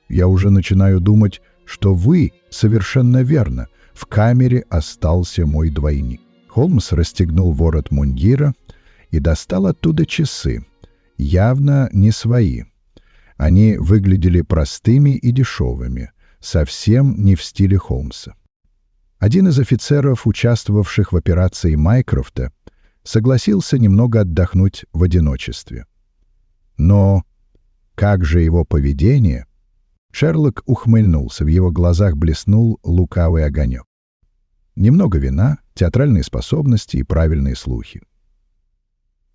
я уже начинаю думать, что вы совершенно верно. В камере остался мой двойник». Холмс расстегнул ворот мундира и достал оттуда часы, явно не свои. Они выглядели простыми и дешевыми, совсем не в стиле Холмса. Один из офицеров, участвовавших в операции Майкрофта, согласился немного отдохнуть в одиночестве. Но как же его поведение? Шерлок ухмыльнулся, в его глазах блеснул лукавый огонек. Немного вина, театральные способности и правильные слухи.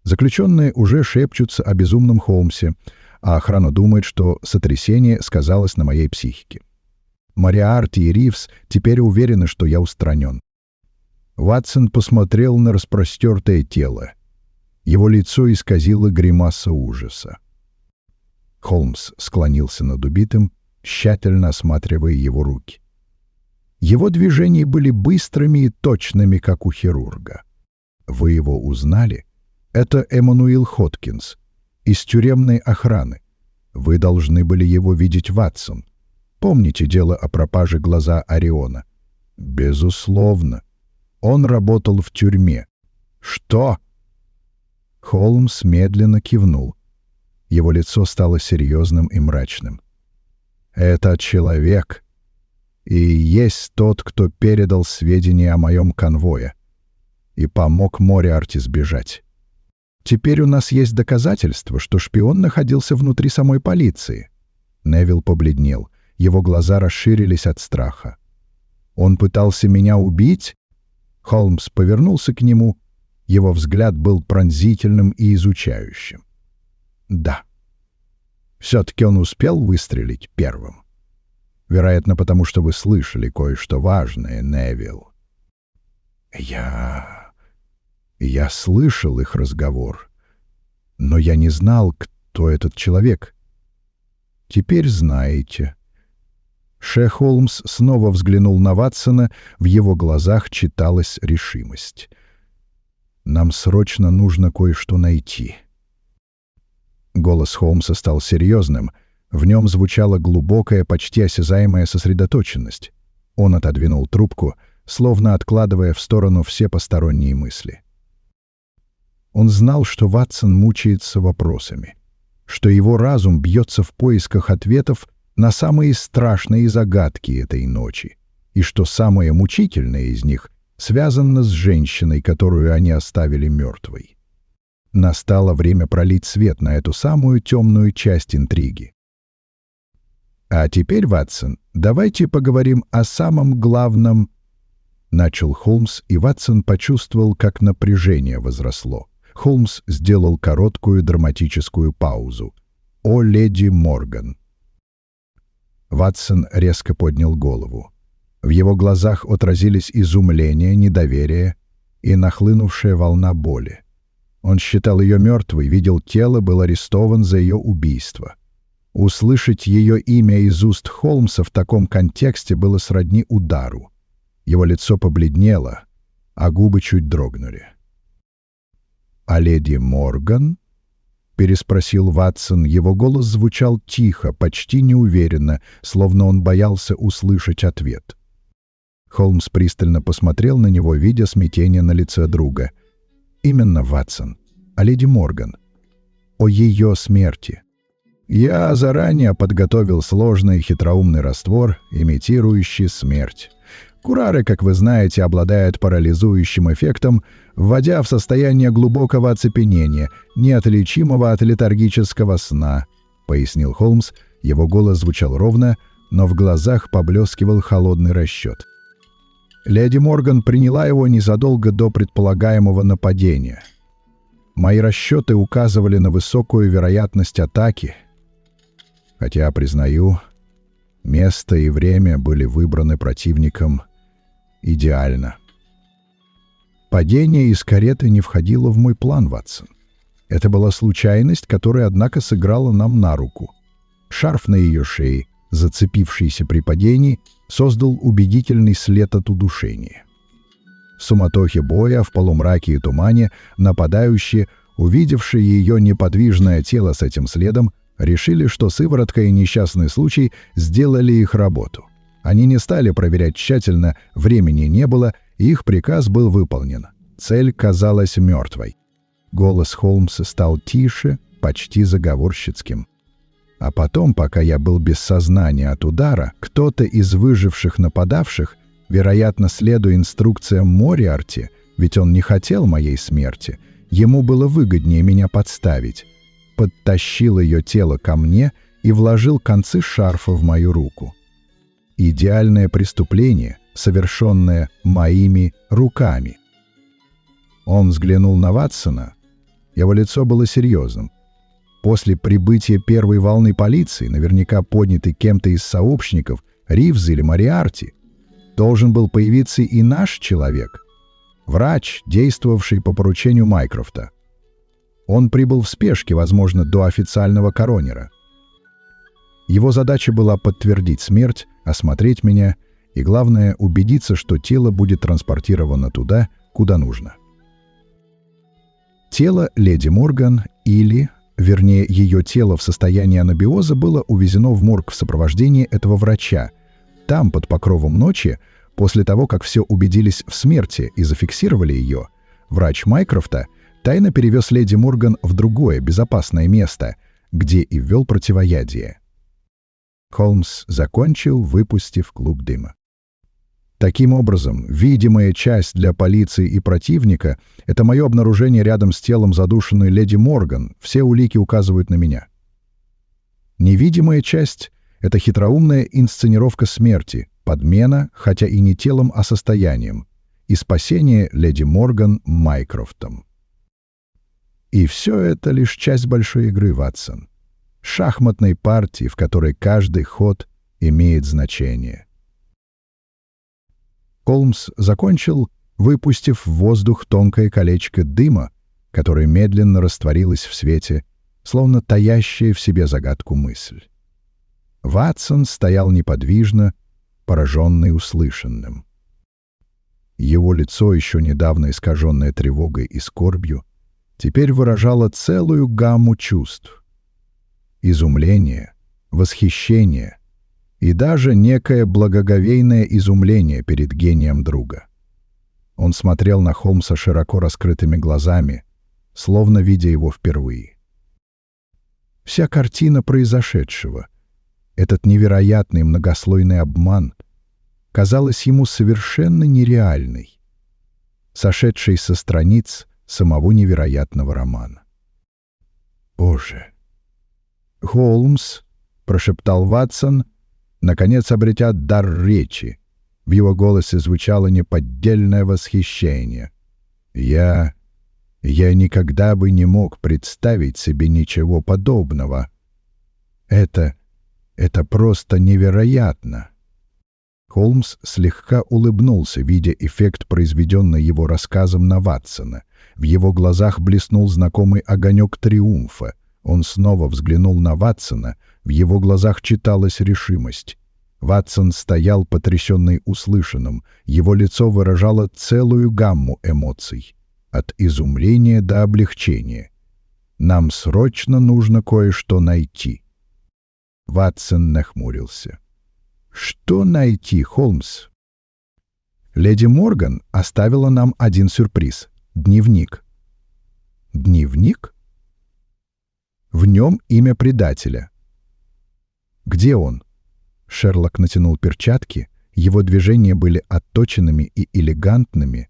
Заключенные уже шепчутся о безумном Холмсе, а охрана думает, что сотрясение сказалось на моей психике. Мориарти и Ривз теперь уверены, что я устранен. Ватсон посмотрел на распростертое тело. Его лицо исказило гримаса ужаса. Холмс склонился над убитым, тщательно осматривая его руки. Его движения были быстрыми и точными, как у хирурга. «Вы его узнали? Это Эммануил Хоткинс, из тюремной охраны. Вы должны были его видеть, Ватсон. Помните дело о пропаже глаза Ориона?» «Безусловно. Он работал в тюрьме». «Что?» Холмс медленно кивнул. Его лицо стало серьезным и мрачным. «Этот человек и есть тот, кто передал сведения о моем конвое и помог Мориарти сбежать. Теперь у нас есть доказательства, что шпион находился внутри самой полиции». Невилл побледнел. Его глаза расширились от страха. «Он пытался меня убить?» Холмс повернулся к нему. Его взгляд был пронзительным и изучающим. «Да». Все-таки он успел выстрелить первым. Вероятно, потому что вы слышали кое-что важное, Невилл. Я слышал их разговор, но я не знал, кто этот человек. Теперь знаете. Шер Холмс снова взглянул на Ватсона, в его глазах читалась решимость. «Нам срочно нужно кое-что найти». Голос Холмса стал серьезным, в нем звучала глубокая, почти осязаемая сосредоточенность. Он отодвинул трубку, словно откладывая в сторону все посторонние мысли. Он знал, что Ватсон мучается вопросами, что его разум бьется в поисках ответов на самые страшные загадки этой ночи, и что самое мучительное из них связано с женщиной, которую они оставили мертвой. Настало время пролить свет на эту самую темную часть интриги. «А теперь, Ватсон, давайте поговорим о самом главном», — начал Холмс, и Ватсон почувствовал, как напряжение возросло. Холмс сделал короткую драматическую паузу. «О леди Морган». Ватсон резко поднял голову. В его глазах отразились изумление, недоверие и нахлынувшая волна боли. Он считал ее мертвой, видел тело, был арестован за ее убийство. Услышать ее имя из уст Холмса в таком контексте было сродни удару. Его лицо побледнело, а губы чуть дрогнули. «А леди Морган?» — переспросил Ватсон. Его голос звучал тихо, почти неуверенно, словно он боялся услышать ответ. Холмс пристально посмотрел на него, видя смятение на лице друга. «Именно, Ватсон. О леди Морган. О ее смерти. Я заранее подготовил сложный хитроумный раствор, имитирующий смерть. Курары, как вы знаете, обладают парализующим эффектом, вводя в состояние глубокого оцепенения, неотличимого от летаргического сна», — пояснил Холмс. Его голос звучал ровно, но в глазах поблескивал холодный расчет. Леди Морган приняла его незадолго до предполагаемого нападения. Мои расчеты указывали на высокую вероятность атаки, хотя, признаю, место и время были выбраны противником идеально. Падение из кареты не входило в мой план, Ватсон. Это была случайность, которая, однако, сыграла нам на руку. Шарф на ее шее, зацепившийся при падении, создал убедительный след от удушения. В суматохе боя, в полумраке и тумане, нападающие, увидевшие ее неподвижное тело с этим следом, решили, что сыворотка и несчастный случай сделали их работу. Они не стали проверять тщательно, времени не было, и их приказ был выполнен. Цель казалась мертвой. Голос Холмса стал тише, почти заговорщицким. А потом, пока я был без сознания от удара, кто-то из выживших нападавших, вероятно, следуя инструкциям Мориарти, ведь он не хотел моей смерти, ему было выгоднее меня подставить, подтащил ее тело ко мне и вложил концы шарфа в мою руку. Идеальное преступление, совершенное моими руками. Он взглянул на Ватсона. Его лицо было серьезным. После прибытия первой волны полиции, наверняка поднятой кем-то из сообщников, Ривза или Мориарти, должен был появиться и наш человек, врач, действовавший по поручению Майкрофта. Он прибыл в спешке, возможно, до официального коронера. Его задача была подтвердить смерть, осмотреть меня и, главное, убедиться, что тело будет транспортировано туда, куда нужно. Тело леди Морган или, вернее, ее тело в состоянии анабиоза было увезено в морг в сопровождении этого врача. Там, под покровом ночи, после того, как все убедились в смерти и зафиксировали ее, врач Майкрофта тайно перевез леди Морган в другое безопасное место, где и ввел противоядие. Холмс закончил, выпустив клуб дыма. Таким образом, видимая часть для полиции и противника — это мое обнаружение рядом с телом задушенной леди Морган. Все улики указывают на меня. Невидимая часть — это хитроумная инсценировка смерти, подмена, хотя и не телом, а состоянием, и спасение леди Морган Майкрофтом. И все это лишь часть большой игры, Ватсон. шахматной партии, в которой каждый ход имеет значение. Холмс закончил, выпустив в воздух тонкое колечко дыма, которое медленно растворилось в свете, словно таящая в себе загадку мысль. Ватсон стоял неподвижно, пораженный услышанным. Его лицо, еще недавно искаженное тревогой и скорбью, теперь выражало целую гамму чувств. Изумление, восхищение и даже некое благоговейное изумление перед гением друга. Он смотрел на Холмса широко раскрытыми глазами, словно видя его впервые. Вся картина произошедшего, этот невероятный многослойный обман, казалась ему совершенно нереальной, сошедшей со страниц самого невероятного романа. «Боже!» «Холмс!» — прошептал Ватсон, наконец обретя дар речи. В его голосе звучало неподдельное восхищение. «Я никогда бы не мог представить себе ничего подобного. Это просто невероятно!» Холмс слегка улыбнулся, видя эффект, произведенный его рассказом на Ватсона. В его глазах блеснул знакомый огонек триумфа. Он снова взглянул на Ватсона, в его глазах читалась решимость. Ватсон стоял, потрясенный услышанным, его лицо выражало целую гамму эмоций, от изумления до облегчения. «Нам срочно нужно кое-что найти». Ватсон нахмурился. «Что найти, Холмс?» «Леди Морган оставила нам один сюрприз — дневник». «Дневник?» «В нем имя предателя». «Где он?» Шерлок натянул перчатки, его движения были отточенными и элегантными,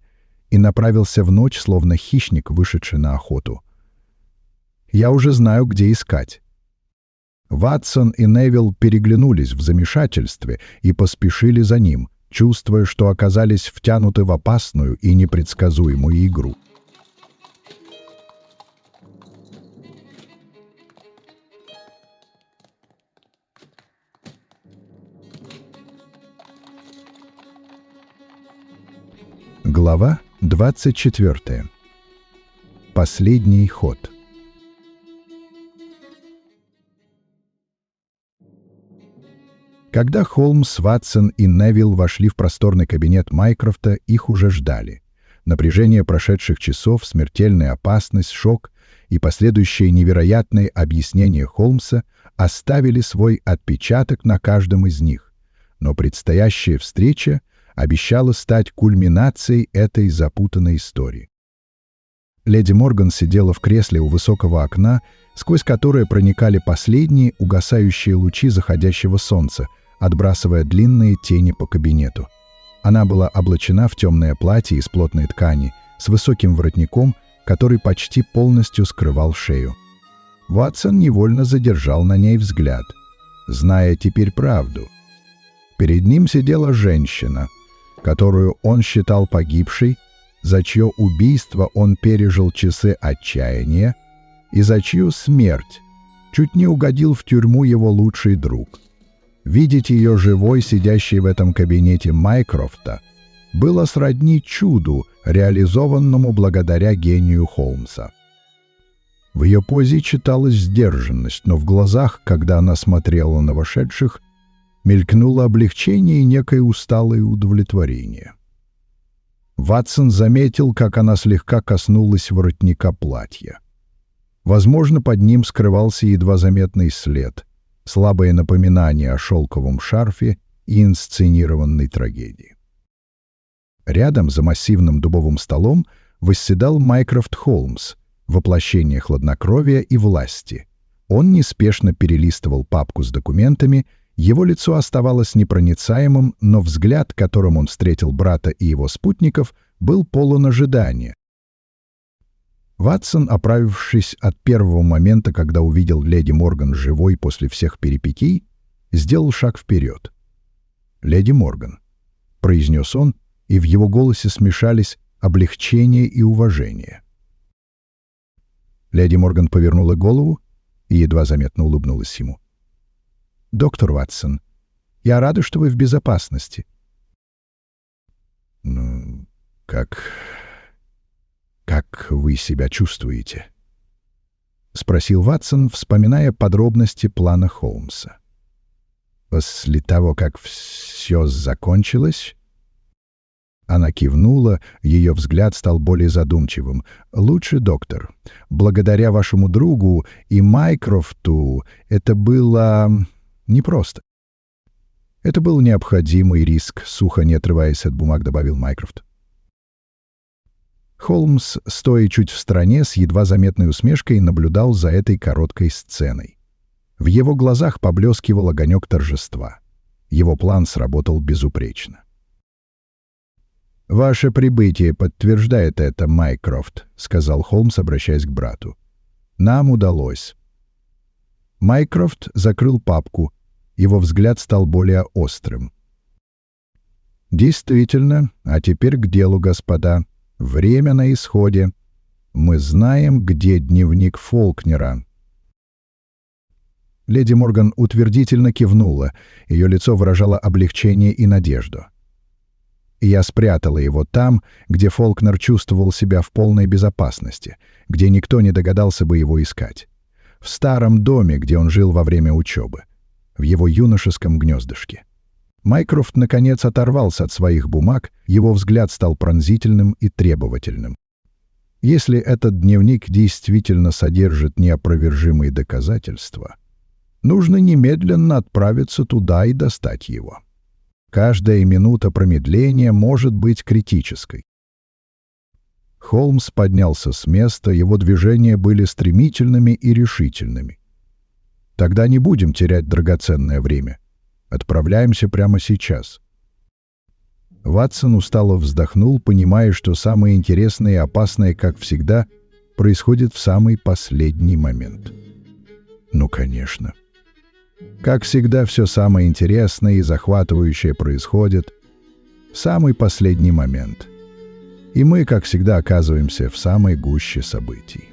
и направился в ночь, словно хищник, вышедший на охоту. «Я уже знаю, где искать». Ватсон и Невилл переглянулись в замешательстве и поспешили за ним, чувствуя, что оказались втянуты в опасную и непредсказуемую игру. Глава 24. Последний ход. Когда Холмс, Ватсон и Невилл вошли в просторный кабинет Майкрофта, их уже ждали. Напряжение прошедших часов, смертельная опасность, шок и последующее невероятное объяснение Холмса оставили свой отпечаток на каждом из них. Но предстоящая встреча обещала стать кульминацией этой запутанной истории. Леди Морган сидела в кресле у высокого окна, сквозь которое проникали последние угасающие лучи заходящего солнца, отбрасывая длинные тени по кабинету. Она была облачена в темное платье из плотной ткани с высоким воротником, который почти полностью скрывал шею. Ватсон невольно задержал на ней взгляд, зная теперь правду. Перед ним сидела женщина, которую он считал погибшей, за чье убийство он пережил часы отчаяния и за чью смерть чуть не угодил в тюрьму его лучший друг. Видеть ее живой, сидящей в этом кабинете Майкрофта, было сродни чуду, реализованному благодаря гению Холмса. В ее позе читалась сдержанность, но в глазах, когда она смотрела на вошедших, мелькнуло облегчение и некое усталое удовлетворение. Ватсон заметил, как она слегка коснулась воротника платья. Возможно, под ним скрывался едва заметный след, слабое напоминание о шелковом шарфе и инсценированной трагедии. Рядом, за массивным дубовым столом, восседал Майкрофт Холмс, воплощение хладнокровия и власти. Он неспешно перелистывал папку с документами. Его лицо оставалось непроницаемым, но взгляд, которым он встретил брата и его спутников, был полон ожидания. Ватсон, оправившись от первого момента, когда увидел леди Морган живой после всех перипетий, сделал шаг вперед. «Леди Морган», — произнес он, и в его голосе смешались облегчение и уважение. Леди Морган повернула голову, и едва заметно улыбнулась ему. «Доктор Ватсон, я рада, что вы в безопасности». «Ну, как вы себя чувствуете?» — спросил Ватсон, вспоминая подробности плана Холмса. «После того, как все закончилось?» Она кивнула, ее взгляд стал более задумчивым. «Лучше, доктор. Благодаря вашему другу и Майкрофту это было непросто». «Это был необходимый риск», — сухо, не отрываясь от бумаг, добавил Майкрофт. Холмс, стоя чуть в стороне, с едва заметной усмешкой наблюдал за этой короткой сценой. В его глазах поблескивал огонек торжества. Его план сработал безупречно. «Ваше прибытие подтверждает это, Майкрофт», — сказал Холмс, обращаясь к брату. «Нам удалось». Майкрофт закрыл папку. Его взгляд стал более острым. «Действительно, а теперь к делу, господа. Время на исходе. Мы знаем, где дневник Фолкнера». Леди Морган утвердительно кивнула. Ее лицо выражало облегчение и надежду. «Я спрятала его там, где Фолкнер чувствовал себя в полной безопасности, где никто не догадался бы его искать. В старом доме, где он жил во время учебы. В его юношеском гнездышке». Майкрофт, наконец, оторвался от своих бумаг, его взгляд стал пронзительным и требовательным. «Если этот дневник действительно содержит неопровержимые доказательства, нужно немедленно отправиться туда и достать его. Каждая минута промедления может быть критической». Холмс поднялся с места, его движения были стремительными и решительными. «Тогда не будем терять драгоценное время. Отправляемся прямо сейчас». Ватсон устало вздохнул, понимая, что самое интересное и опасное, как всегда, происходит в самый последний момент. Ну, конечно. Как всегда, все самое интересное и захватывающее происходит в самый последний момент. И мы, как всегда, оказываемся в самой гуще событий.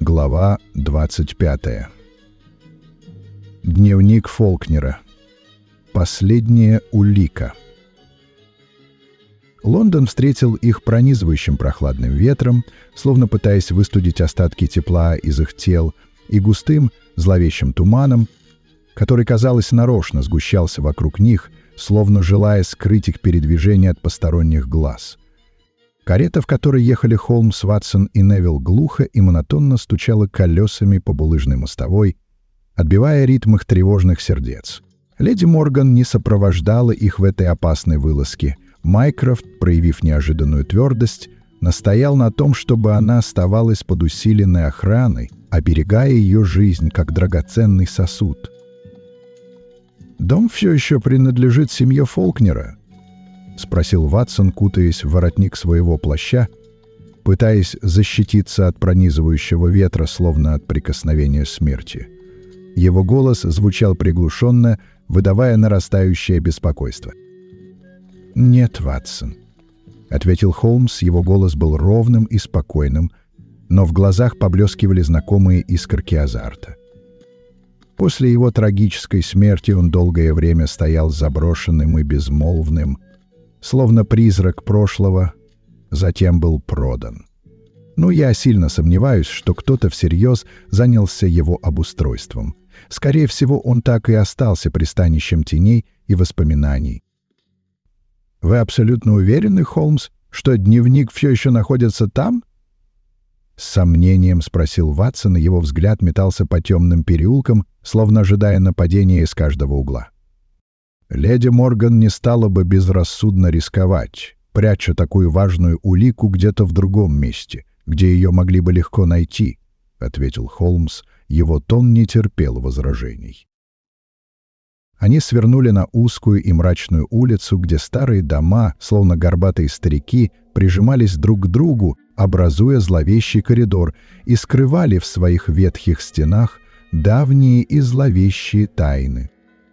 Глава 25. Дневник Фолкнера. Последняя улика. Лондон встретил их пронизывающим прохладным ветром, словно пытаясь выстудить остатки тепла из их тел, и густым, зловещим туманом, который, казалось, нарочно сгущался вокруг них, словно желая скрыть их передвижение от посторонних глаз. Карета, в которой ехали Холмс, Ватсон и Невилл, глухо и монотонно стучала колесами по булыжной мостовой, отбивая ритм их тревожных сердец. Леди Морган не сопровождала их в этой опасной вылазке. Майкрофт, проявив неожиданную твердость, настоял на том, чтобы она оставалась под усиленной охраной, оберегая ее жизнь как драгоценный сосуд. «Дом все еще принадлежит семье Фолкнера?» — спросил Ватсон, кутаясь в воротник своего плаща, пытаясь защититься от пронизывающего ветра, словно от прикосновения смерти. Его голос звучал приглушенно, выдавая нарастающее беспокойство. «Нет, Ватсон», — ответил Холмс, его голос был ровным и спокойным, но в глазах поблескивали знакомые искорки азарта. После его трагической смерти он долгое время стоял заброшенным и безмолвным, словно призрак прошлого, затем был продан. Но я сильно сомневаюсь, что кто-то всерьез занялся его обустройством. Скорее всего, он так и остался пристанищем теней и воспоминаний. «Вы абсолютно уверены, Холмс, что дневник все еще находится там?» С сомнением спросил Ватсон, и его взгляд метался по темным переулкам, словно ожидая нападения из каждого угла. «Леди Морган не стала бы безрассудно рисковать, пряча такую важную улику где-то в другом месте, где ее могли бы легко найти», — ответил Холмс. Его тон не терпел возражений. Они свернули на узкую и мрачную улицу, где старые дома, словно горбатые старики, прижимались друг к другу, образуя зловещий коридор, и скрывали в своих ветхих стенах давние и зловещие тайны,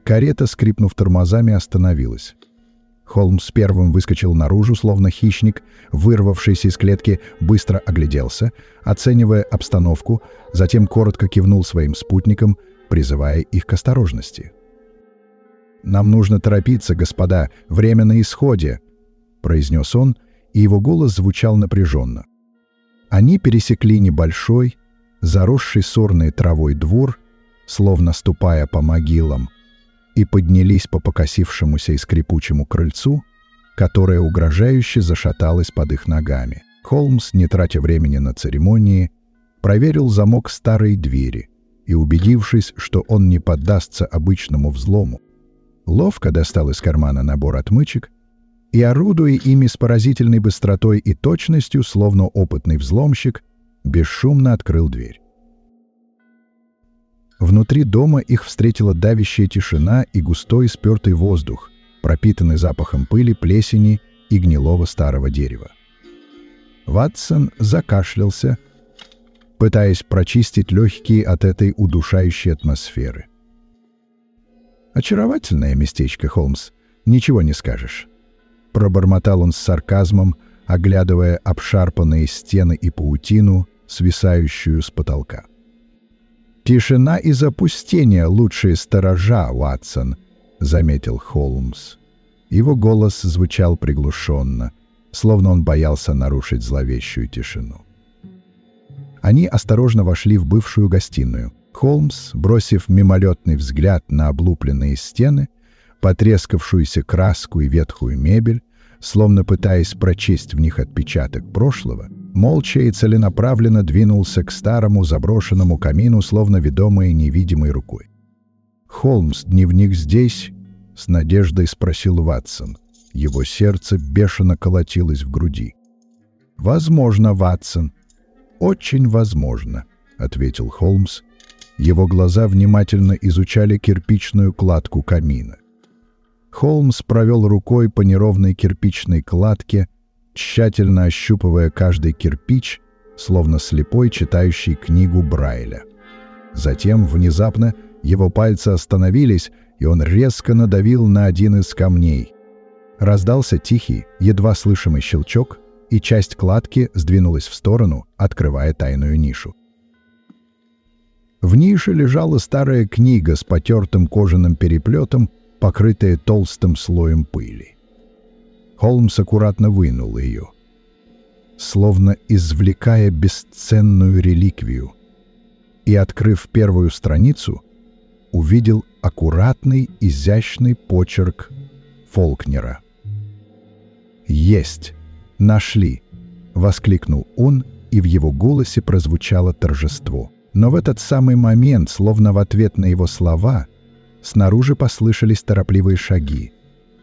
Карета, скрипнув тормозами, остановилась. Холмс первым выскочил наружу, словно хищник, вырвавшийся из клетки, быстро огляделся, оценивая обстановку, затем коротко кивнул своим спутникам, призывая их к осторожности. «Нам нужно торопиться, господа, время на исходе», — произнес он, и его голос звучал напряженно. Они пересекли небольшой, заросший сорной травой двор, словно ступая по могилам, и поднялись по покосившемуся и скрипучему крыльцу, которое угрожающе зашаталось под их ногами. Холмс, не тратя времени на церемонии, проверил замок старой двери и, убедившись, что он не поддастся обычному взлому, ловко достал из кармана набор отмычек и, орудуя ими с поразительной быстротой и точностью, словно опытный взломщик, бесшумно открыл дверь. Внутри дома их встретила давящая тишина и густой спертый воздух, пропитанный запахом пыли, плесени и гнилого старого дерева. Ватсон закашлялся, пытаясь прочистить легкие от этой удушающей атмосферы. «Очаровательное местечко, Холмс, ничего не скажешь», — пробормотал он с сарказмом, оглядывая обшарпанные стены и паутину, свисающую с потолка. «Тишина и запустение — лучшие сторожа, Ватсон», — заметил Холмс. Его голос звучал приглушенно, словно он боялся нарушить зловещую тишину. Они осторожно вошли в бывшую гостиную. Холмс, бросив мимолетный взгляд на облупленные стены, потрескавшуюся краску и ветхую мебель, словно пытаясь прочесть в них отпечаток прошлого, молча и целенаправленно двинулся к старому заброшенному камину, словно ведомый невидимой рукой. «Холмс, дневник здесь?» — с надеждой спросил Ватсон. Его сердце бешено колотилось в груди. «Возможно, Ватсон. Очень возможно», — ответил Холмс. Его глаза внимательно изучали кирпичную кладку камина. Холмс провел рукой по неровной кирпичной кладке, тщательно ощупывая каждый кирпич, словно слепой, читающий книгу Брайля. Затем, внезапно, его пальцы остановились, и он резко надавил на один из камней. Раздался тихий, едва слышимый щелчок, и часть кладки сдвинулась в сторону, открывая тайную нишу. В нише лежала старая книга с потертым кожаным переплетом, покрытая толстым слоем пыли. Холмс аккуратно вынул ее, словно извлекая бесценную реликвию, и, открыв первую страницу, увидел аккуратный, изящный почерк Фолкнера. «Есть! Нашли!» — воскликнул он, и в его голосе прозвучало торжество. Но в этот самый момент, словно в ответ на его слова, снаружи послышались торопливые шаги.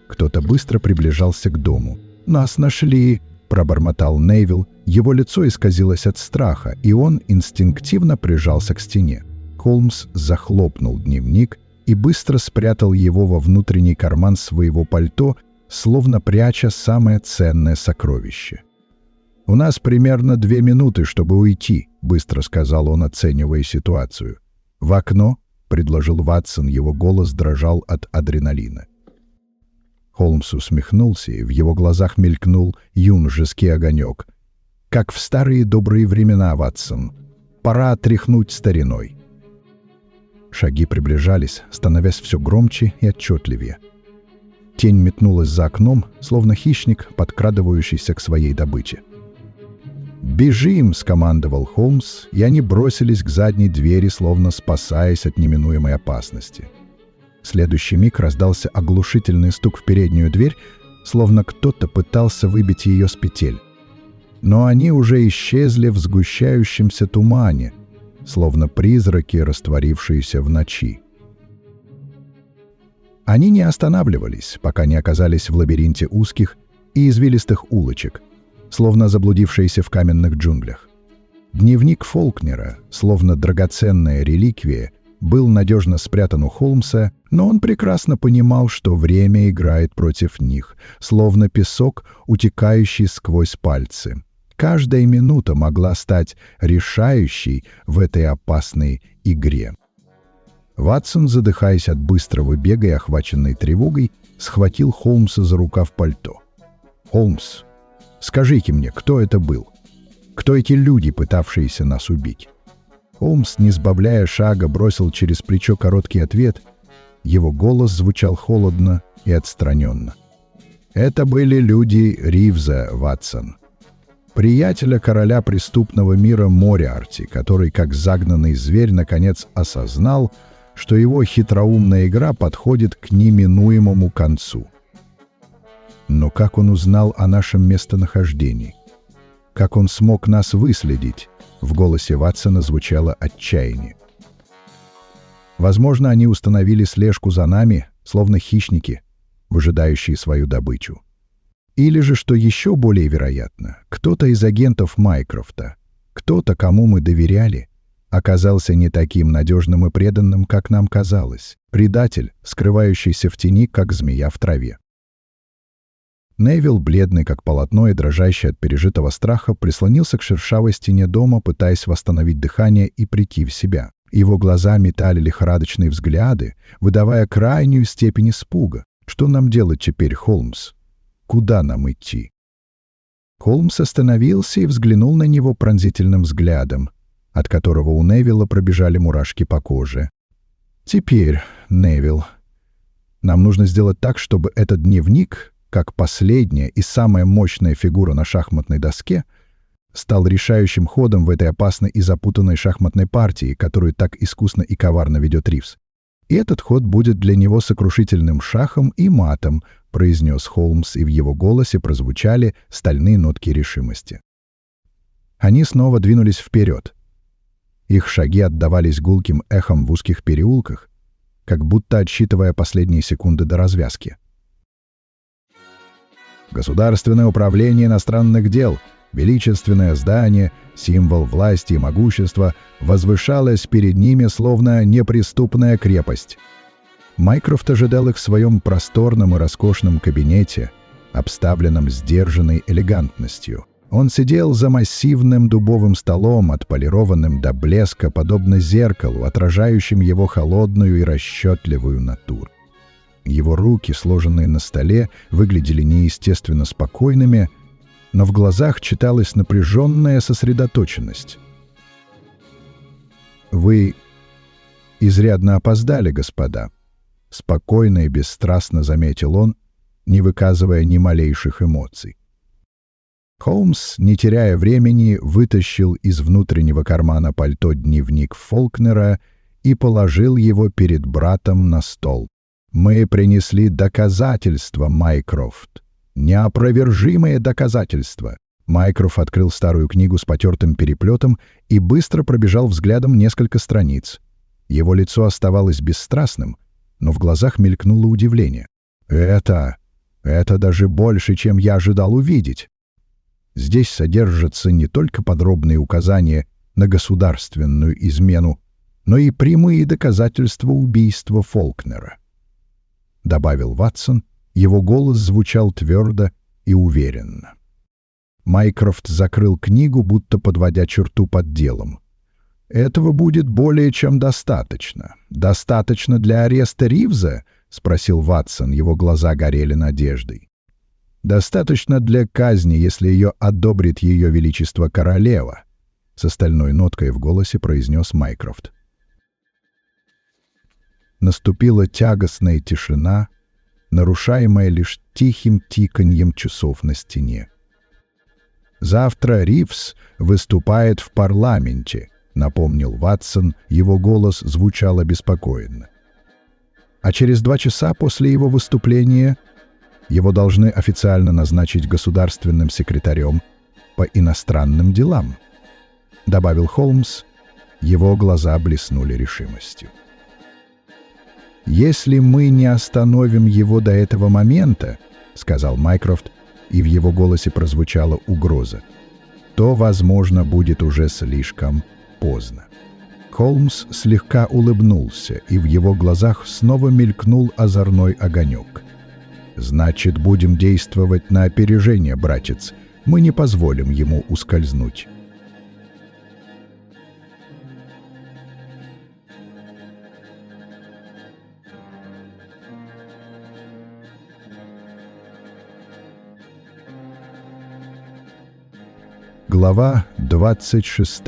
Кто-то быстро приближался к дому. «Нас нашли!» — пробормотал Невилл. Его лицо исказилось от страха, и он инстинктивно прижался к стене. Холмс захлопнул дневник и быстро спрятал его во внутренний карман своего пальто, словно пряча самое ценное сокровище. «У нас примерно 2 минуты, чтобы уйти», — быстро сказал он, оценивая ситуацию. «В окно?» — предложил Ватсон, его голос дрожал от адреналина. Холмс усмехнулся, и в его глазах мелькнул юношеский огонек. «Как в старые добрые времена, Ватсон. Пора отряхнуть стариной». Шаги приближались, становясь все громче и отчетливее. Тень метнулась за окном, словно хищник, подкрадывающийся к своей добыче. «Бежим!» — скомандовал Холмс, и они бросились к задней двери, словно спасаясь от неминуемой опасности. В следующий миг раздался оглушительный стук в переднюю дверь, словно кто-то пытался выбить ее с петель. Но они уже исчезли в сгущающемся тумане, словно призраки, растворившиеся в ночи. Они не останавливались, пока не оказались в лабиринте узких и извилистых улочек, словно заблудившиеся в каменных джунглях. Дневник Фолкнера, словно драгоценная реликвия, был надежно спрятан у Холмса, но он прекрасно понимал, что время играет против них, словно песок, утекающий сквозь пальцы. Каждая минута могла стать решающей в этой опасной игре. Ватсон, задыхаясь от быстрого бега и охваченный тревогой, схватил Холмса за рукав пальто. «Холмс, скажите мне, кто это был? Кто эти люди, пытавшиеся нас убить?» Холмс, не сбавляя шага, бросил через плечо короткий ответ. Его голос звучал холодно и отстраненно. «Это были люди Ривза, Ватсон. Приятеля короля преступного мира Мориарти, который, как загнанный зверь, наконец осознал, что его хитроумная игра подходит к неминуемому концу. Но как он узнал о нашем местонахождении? Как он смог нас выследить?» В голосе Ватсона звучало отчаяние. «Возможно, они установили слежку за нами, словно хищники, выжидающие свою добычу. Или же, что еще более вероятно, кто-то из агентов Майкрофта, кто-то, кому мы доверяли, оказался не таким надежным и преданным, как нам казалось. Предатель, скрывающийся в тени, как змея в траве». Невилл, бледный как полотно и дрожащий от пережитого страха, прислонился к шершавой стене дома, пытаясь восстановить дыхание и прийти в себя. Его глаза метали лихорадочные взгляды, выдавая крайнюю степень испуга. «Что нам делать теперь, Холмс? Куда нам идти?» Холмс остановился и взглянул на него пронзительным взглядом, от которого у Невилла пробежали мурашки по коже. «Теперь, Невилл, нам нужно сделать так, чтобы этот дневник, как последняя и самая мощная фигура на шахматной доске, стал решающим ходом в этой опасной и запутанной шахматной партии, которую так искусно и коварно ведет Ривз. И этот ход будет для него сокрушительным шахом и матом», — произнес Холмс, и в его голосе прозвучали стальные нотки решимости. Они снова двинулись вперед. Их шаги отдавались гулким эхом в узких переулках, как будто отсчитывая последние секунды до развязки. Государственное управление иностранных дел, величественное здание, символ власти и могущества, возвышалось перед ними словно неприступная крепость. Майкрофт ожидал их в своем просторном и роскошном кабинете, обставленном сдержанной элегантностью. Он сидел за массивным дубовым столом, отполированным до блеска, подобно зеркалу, отражающим его холодную и расчетливую натуру. Его руки, сложенные на столе, выглядели неестественно спокойными, но в глазах читалась напряженная сосредоточенность. «Вы изрядно опоздали, господа», — спокойно и бесстрастно заметил он, не выказывая ни малейших эмоций. Холмс, не теряя времени, вытащил из внутреннего кармана пальто дневник Фолкнера и положил его перед братом на стол. «Мы принесли доказательства, Майкрофт. Неопровержимые доказательства». Майкрофт открыл старую книгу с потертым переплетом и быстро пробежал взглядом несколько страниц. Его лицо оставалось бесстрастным, но в глазах мелькнуло удивление. «Это даже больше, чем я ожидал увидеть. Здесь содержатся не только подробные указания на государственную измену, но и прямые доказательства убийства Фолкнера», — добавил Ватсон. Его голос звучал твердо и уверенно. Майкрофт закрыл книгу, будто подводя черту под делом. «Этого будет более чем достаточно. Достаточно для ареста Ривза?» — спросил Ватсон, его глаза горели надеждой. «Достаточно для казни, если ее одобрит ее величество королева», — с остальной ноткой в голосе произнес Майкрофт. Наступила тягостная тишина, нарушаемая лишь тихим тиканьем часов на стене. «Завтра Ривз выступает в парламенте», — напомнил Ватсон, его голос звучал обеспокоенно. «А через 2 часа после его выступления его должны официально назначить государственным секретарем по иностранным делам», — добавил Холмс. Его глаза блеснули решимостью. «Если мы не остановим его до этого момента, — сказал Майкрофт, и в его голосе прозвучала угроза, — то, возможно, будет уже слишком поздно». Холмс слегка улыбнулся, и в его глазах снова мелькнул озорной огонек. «Значит, будем действовать на опережение, братец. Мы не позволим ему ускользнуть». Глава 26.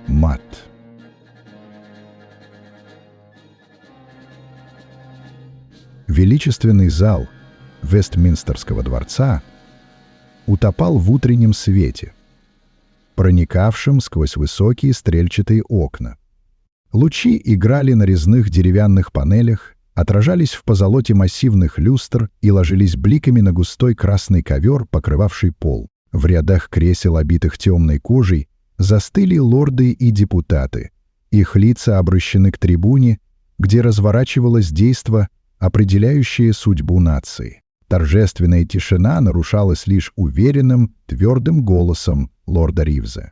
Мат. Величественный зал Вестминстерского дворца утопал в утреннем свете, проникавшем сквозь высокие стрельчатые окна. Лучи играли на резных деревянных панелях, отражались в позолоте массивных люстр и ложились бликами на густой красный ковер, покрывавший пол. В рядах кресел, обитых темной кожей, застыли лорды и депутаты. Их лица обращены к трибуне, где разворачивалось действо, определяющее судьбу нации. Торжественная тишина нарушалась лишь уверенным, твердым голосом лорда Ривза.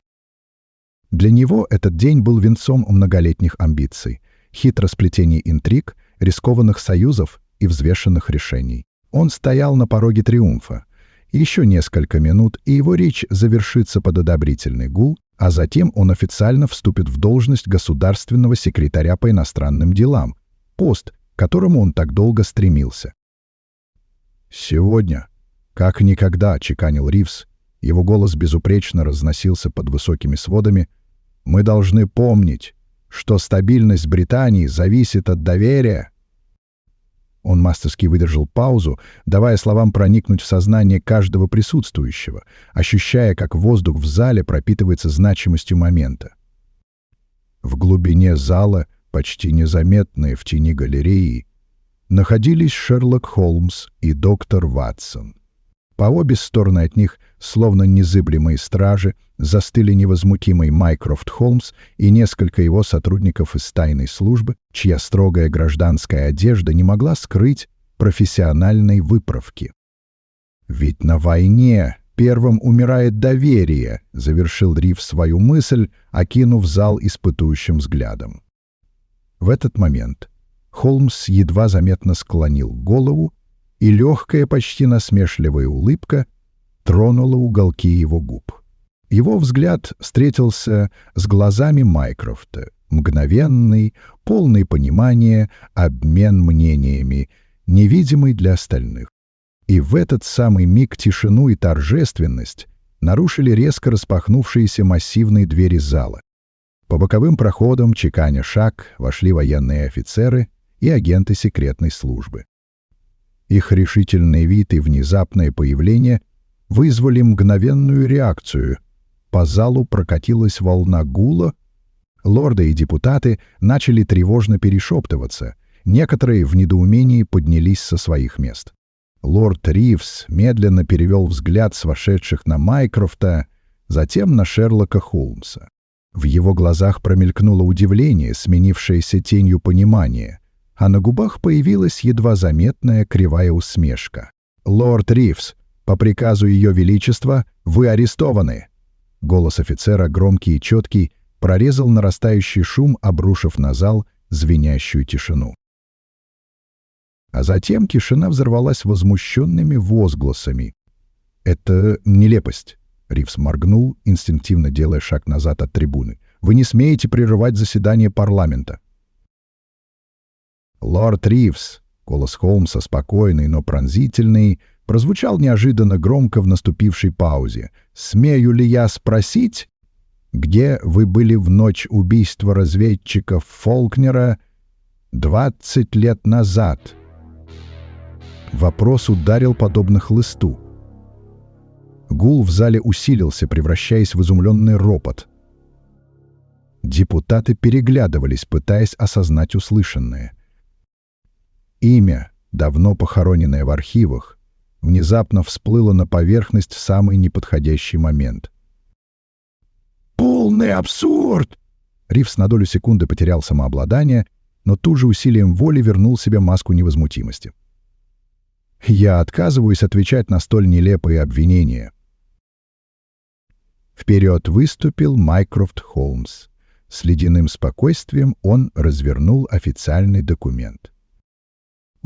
Для него этот день был венцом многолетних амбиций, хитросплетений интриг, рискованных союзов и взвешенных решений. Он стоял на пороге триумфа. Еще несколько минут, и его речь завершится под одобрительный гул, а затем он официально вступит в должность государственного секретаря по иностранным делам, пост, к которому он так долго стремился. «Сегодня, как никогда», — чеканил Ривз, его голос безупречно разносился под высокими сводами, «мы должны помнить, что стабильность Британии зависит от доверия». Он мастерски выдержал паузу, давая словам проникнуть в сознание каждого присутствующего, ощущая, как воздух в зале пропитывается значимостью момента. В глубине зала, почти незаметные в тени галереи, находились Шерлок Холмс и доктор Ватсон. По обе стороны от них, словно незыблемые стражи, застыли невозмутимый Майкрофт Холмс и несколько его сотрудников из тайной службы, чья строгая гражданская одежда не могла скрыть профессиональной выправки. «Ведь на войне первым умирает доверие», — завершил Ривз свою мысль, окинув зал испытующим взглядом. В этот момент Холмс едва заметно склонил голову, и легкая, почти насмешливая улыбка тронула уголки его губ. Его взгляд встретился с глазами Майкрофта. Мгновенный, полный понимания, обмен мнениями, невидимый для остальных. И в этот самый миг тишину и торжественность нарушили резко распахнувшиеся массивные двери зала. По боковым проходам, чеканя шаг, вошли военные офицеры и агенты секретной службы. Их решительный вид и внезапное появление вызвали мгновенную реакцию. По залу прокатилась волна гула. Лорды и депутаты начали тревожно перешептываться. Некоторые в недоумении поднялись со своих мест. Лорд Ривз медленно перевел взгляд с вошедших на Майкрофта, затем на Шерлока Холмса. В его глазах промелькнуло удивление, сменившееся тенью понимания, а на губах появилась едва заметная кривая усмешка. «Лорд Ривз, по приказу Ее Величества вы арестованы!» Голос офицера, громкий и четкий, прорезал нарастающий шум, обрушив на зал звенящую тишину. А затем тишина взорвалась возмущенными возгласами. «Это нелепость!» — Ривз моргнул, инстинктивно делая шаг назад от трибуны. «Вы не смеете прерывать заседание парламента!» «Лорд Ривз!» — голос Холмса, спокойный, но пронзительный, прозвучал неожиданно громко в наступившей паузе. «Смею ли я спросить, где вы были в ночь убийства разведчиков Фолкнера 20 лет назад?» Вопрос ударил подобно хлысту. Гул в зале усилился, превращаясь в изумленный ропот. Депутаты переглядывались, пытаясь осознать услышанное. Имя, давно похороненное в архивах, внезапно всплыло на поверхность в самый неподходящий момент. «Полный абсурд!» Ривз на долю секунды потерял самообладание, но тут же усилием воли вернул себе маску невозмутимости. «Я отказываюсь отвечать на столь нелепые обвинения». Вперед выступил Майкрофт Холмс. С ледяным спокойствием он развернул официальный документ.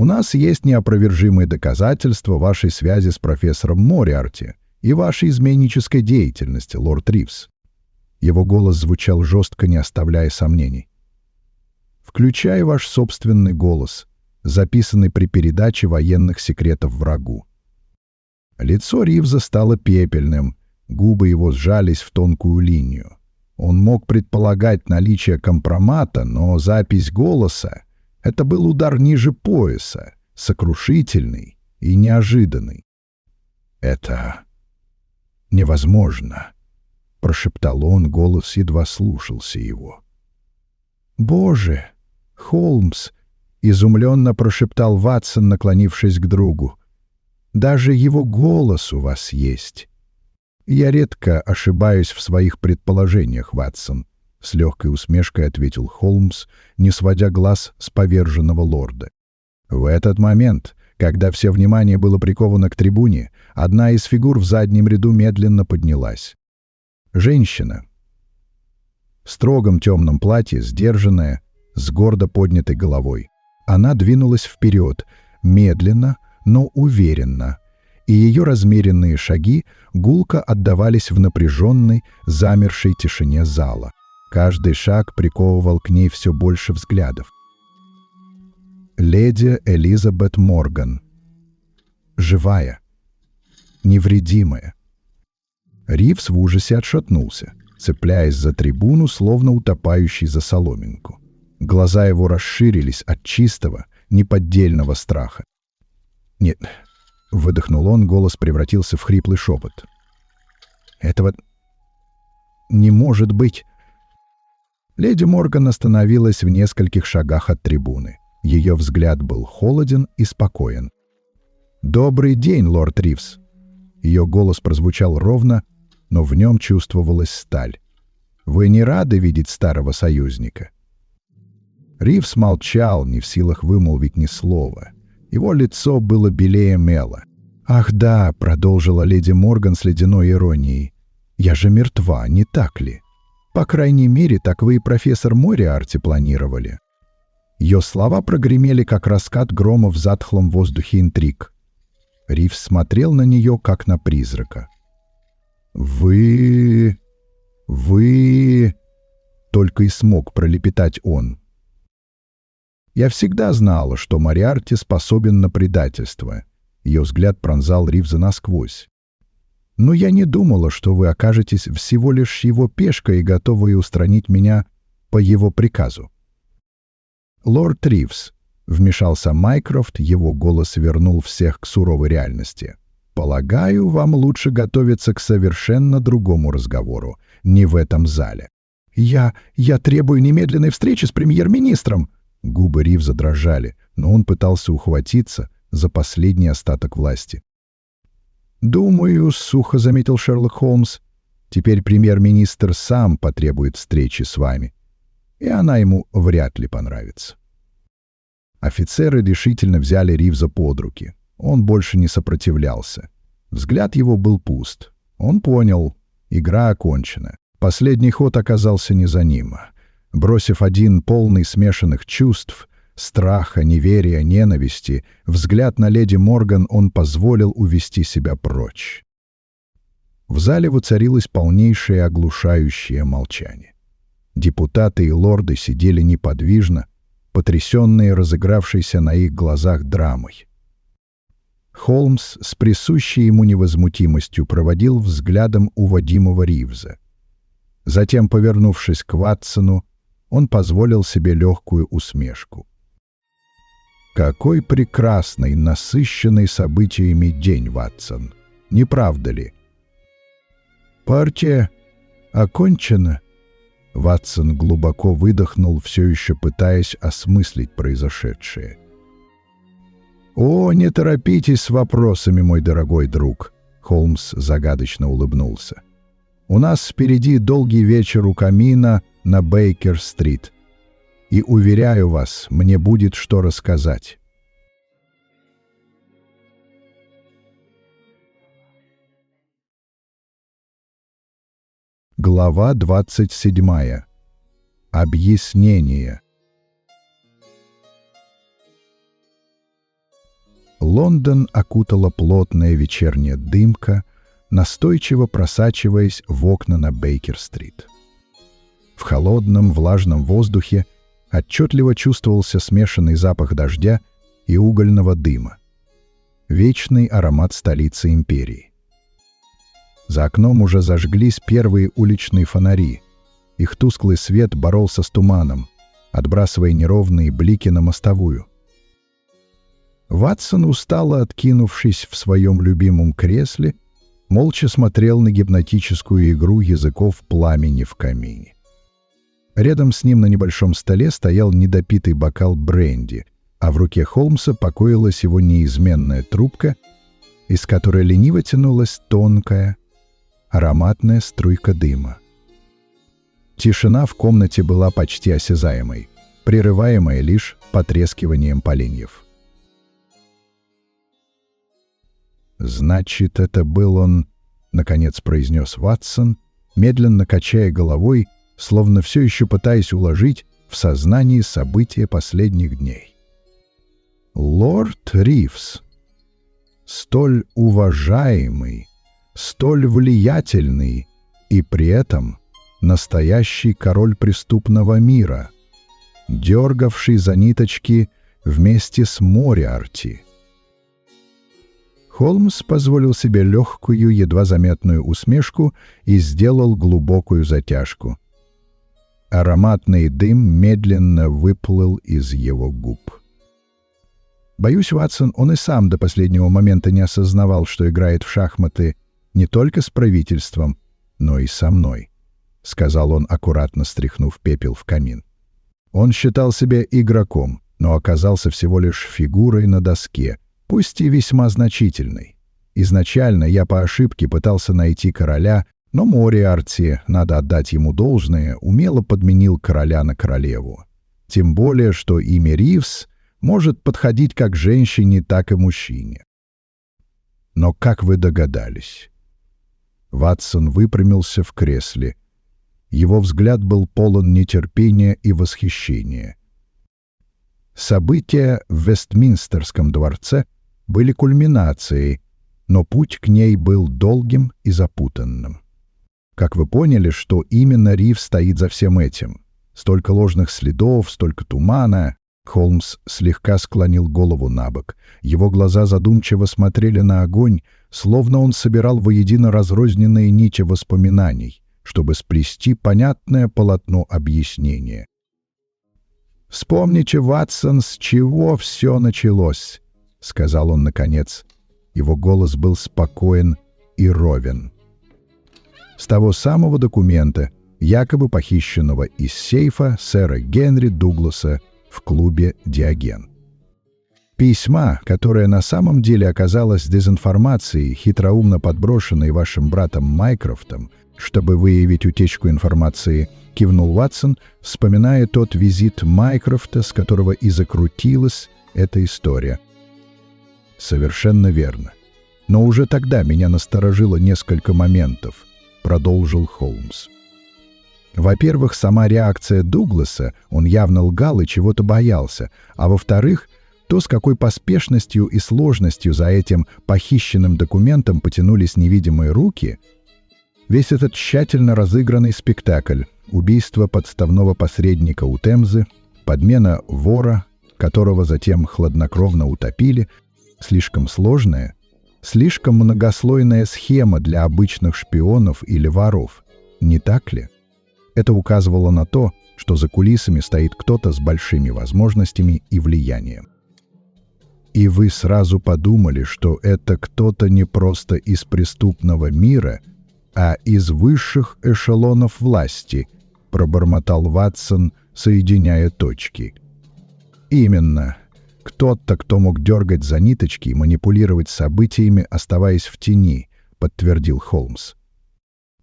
«У нас есть неопровержимые доказательства вашей связи с профессором Мориарти и вашей изменнической деятельности, лорд Ривз». Его голос звучал жестко, не оставляя сомнений. «Включая ваш собственный голос, записанный при передаче военных секретов врагу». Лицо Ривза стало пепельным, Губы его сжались в тонкую линию. Он мог предполагать наличие компромата, но запись голоса — это был удар ниже пояса, сокрушительный и неожиданный. «Это невозможно», — прошептал он, голос едва слушался его. «Боже, Холмс!» — изумленно прошептал Ватсон, наклонившись к другу. «Даже его голос у вас есть». «Я редко ошибаюсь в своих предположениях, Ватсон», — с легкой усмешкой ответил Холмс, не сводя глаз с поверженного лорда. В этот момент, когда все внимание было приковано к трибуне, одна из фигур в заднем ряду медленно поднялась. Женщина. В строгом темном платье, сдержанная, с гордо поднятой головой. Она двинулась вперед, медленно, но уверенно, и ее размеренные шаги гулко отдавались в напряженной, замершей тишине зала. Каждый шаг приковывал к ней все больше взглядов. Леди Элизабет Морган. Живая. Невредимая. Ривз в ужасе отшатнулся, цепляясь за трибуну, словно утопающий за соломинку. Глаза его расширились от чистого, неподдельного страха. «Нет», — выдохнул он, голос превратился в хриплый шепот. «Этого не может быть». Леди Морган остановилась в нескольких шагах от трибуны. Ее взгляд был холоден и спокоен. «Добрый день, лорд Ривз». Ее голос прозвучал ровно, но в нем чувствовалась сталь. «Вы не рады видеть старого союзника?» Ривз молчал, не в силах вымолвить ни слова. Его лицо было белее мела. «Ах да», — продолжила леди Морган с ледяной иронией, — «я же мертва, не так ли? По крайней мере, так вы и профессор Мориарти планировали». Ее слова прогремели, как раскат грома в затхлом воздухе интриг. Ривз смотрел на нее, как на призрака. «Вы... только и смог пролепетать он. «Я всегда знала, что Мориарти способен на предательство». Ее взгляд пронзал Ривза насквозь. «Но я не думала, что вы окажетесь всего лишь его пешкой и готовы устранить меня по его приказу». «Лорд Ривз», — вмешался Майкрофт, его голос вернул всех к суровой реальности. «Полагаю, вам лучше готовиться к совершенно другому разговору, не в этом зале». «Я требую немедленной встречи с премьер-министром!» Губы Ривза дрожали, но он пытался ухватиться за последний остаток власти. «Думаю, — сухо заметил Шерлок Холмс, — теперь премьер-министр сам потребует встречи с вами, и она ему вряд ли понравится». Офицеры решительно взяли Ривза под руки. Он больше не сопротивлялся. Взгляд его был пуст. Он понял — игра окончена. Последний ход оказался не за ним. Бросив один полный смешанных чувств — страха, неверия, ненависти — взгляд на леди Морган, он позволил увести себя прочь. В зале воцарилось полнейшее оглушающее молчание. Депутаты и лорды сидели неподвижно, потрясенные разыгравшейся на их глазах драмой. Холмс с присущей ему невозмутимостью проводил взглядом уводимого Ривза. Затем, повернувшись к Ватсону, он позволил себе легкую усмешку. «Какой прекрасный, насыщенный событиями день, Ватсон! Не правда ли?» «Партия окончена?» Ватсон глубоко выдохнул, все еще пытаясь осмыслить произошедшее. «О, не торопитесь с вопросами, мой дорогой друг!» Холмс загадочно улыбнулся. «У нас впереди долгий вечер у камина на Бейкер-стрит. И, уверяю вас, мне будет что рассказать». Глава 27. Объяснение. Лондон окутала плотная вечерняя дымка, настойчиво просачиваясь в окна на Бейкер-стрит. В холодном, влажном воздухе отчетливо чувствовался смешанный запах дождя и угольного дыма. Вечный аромат столицы империи. За окном уже зажглись первые уличные фонари. Их тусклый свет боролся с туманом, отбрасывая неровные блики на мостовую. Ватсон, устало откинувшись в своем любимом кресле, молча смотрел на гипнотическую игру языков пламени в камине. Рядом с ним на небольшом столе стоял недопитый бокал бренди, а в руке Холмса покоилась его неизменная трубка, из которой лениво тянулась тонкая, ароматная струйка дыма. Тишина в комнате была почти осязаемой, прерываемая лишь потрескиванием поленьев. «Значит, это был он», — наконец произнес Ватсон, медленно качая головой, словно все еще пытаясь уложить в сознании события последних дней. «Лорд Ривз, столь уважаемый, столь влиятельный и при этом настоящий король преступного мира, дергавший за ниточки вместе с Мориарти». Холмс позволил себе легкую, едва заметную усмешку и сделал глубокую затяжку. Ароматный дым медленно выплыл из его губ. Боюсь, Ватсон, он и сам до последнего момента не осознавал, что играет в шахматы не только с правительством, но и со мной, — сказал он, аккуратно стряхнув пепел в камин. Он считал себя игроком, но оказался всего лишь фигурой на доске, пусть и весьма значительной. Изначально я по ошибке пытался найти короля, но Мориарти, надо отдать ему должное, умело подменил короля на королеву. Тем более, что имя Ривз может подходить как женщине, так и мужчине. Но как вы догадались? Ватсон выпрямился в кресле. Его взгляд был полон нетерпения и восхищения. События в Вестминстерском дворце были кульминацией, но путь к ней был долгим и запутанным. Как вы поняли, что именно Ривз стоит за всем этим? Столько ложных следов, столько тумана. Холмс слегка склонил голову набок. Его глаза задумчиво смотрели на огонь, словно он собирал воедино разрозненные нити воспоминаний, чтобы сплести понятное полотно объяснения. «Вспомните, Ватсон, с чего все началось», — сказал он наконец. Его голос был спокоен и ровен. «С того самого документа, якобы похищенного из сейфа сэра Генри Дугласа в клубе «Диоген». Письма, которое на самом деле оказалось дезинформацией, хитроумно подброшенной вашим братом Майкрофтом, чтобы выявить утечку информации, кивнул Ватсон, вспоминая тот визит Майкрофта, с которого и закрутилась эта история. «Совершенно верно. Но уже тогда меня насторожило несколько моментов», — продолжил Холмс. Во-первых, сама реакция Дугласа, он явно лгал и чего-то боялся, а во-вторых, то, с какой поспешностью и сложностью за этим похищенным документом потянулись невидимые руки, весь этот тщательно разыгранный спектакль, убийство подставного посредника у Темзы, подмена вора, которого затем хладнокровно утопили, слишком сложная, слишком многослойная схема для обычных шпионов или воров, не так ли? Это указывало на то, что за кулисами стоит кто-то с большими возможностями и влиянием. И вы сразу подумали, что это кто-то не просто из преступного мира, а из высших эшелонов власти, пробормотал Ватсон, соединяя точки. Именно. Кто-то, кто мог дергать за ниточки и манипулировать событиями, оставаясь в тени, подтвердил Холмс.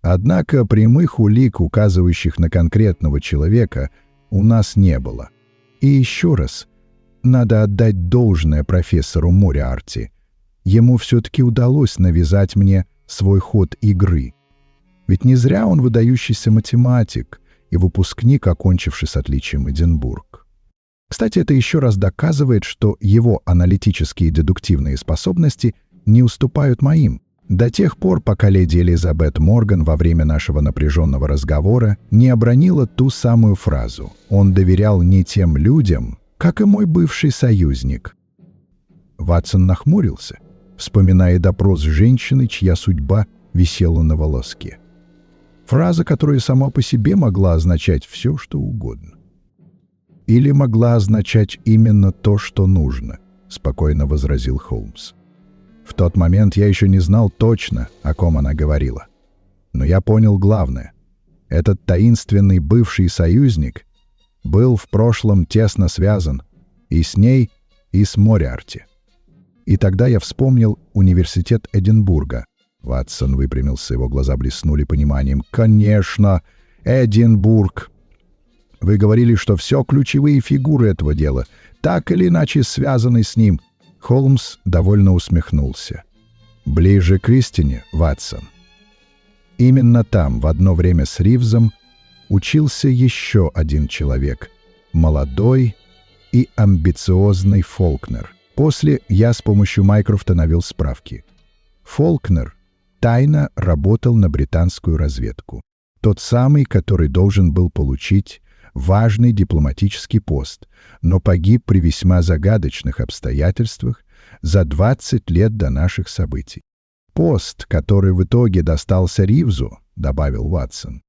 Однако прямых улик, указывающих на конкретного человека, у нас не было. И еще раз, надо отдать должное профессору Мориарти. Ему все-таки удалось навязать мне свой ход игры. Ведь не зря он выдающийся математик и выпускник, окончивший с отличием Эдинбург. Кстати, это еще раз доказывает, что его аналитические и дедуктивные способности не уступают моим. До тех пор, пока леди Элизабет Морган во время нашего напряженного разговора не обронила ту самую фразу «Он доверял не тем людям, как и мой бывший союзник». Ватсон нахмурился, вспоминая допрос женщины, чья судьба висела на волоске. Фраза, которая сама по себе могла означать все, что угодно. «Или могла означать именно то, что нужно», — спокойно возразил Холмс. В тот момент я еще не знал точно, о ком она говорила. Но я понял главное. Этот таинственный бывший союзник был в прошлом тесно связан и с ней, и с Мориарти. И тогда я вспомнил университет Эдинбурга. Ватсон выпрямился, его глаза блеснули пониманием. «Конечно, Эдинбург. Вы говорили, что все ключевые фигуры этого дела так или иначе связаны с ним». Холмс довольно усмехнулся. «Ближе к истине, Ватсон. Именно там, в одно время с Ривзом, учился еще один человек, молодой и амбициозный Фолкнер. После я с помощью Майкрофта навел справки. Фолкнер тайно работал на британскую разведку. Тот самый, который должен был получить важный дипломатический пост, но погиб при весьма загадочных обстоятельствах за 20 лет до наших событий. Пост, который в итоге достался Ривзу, добавил Ватсон,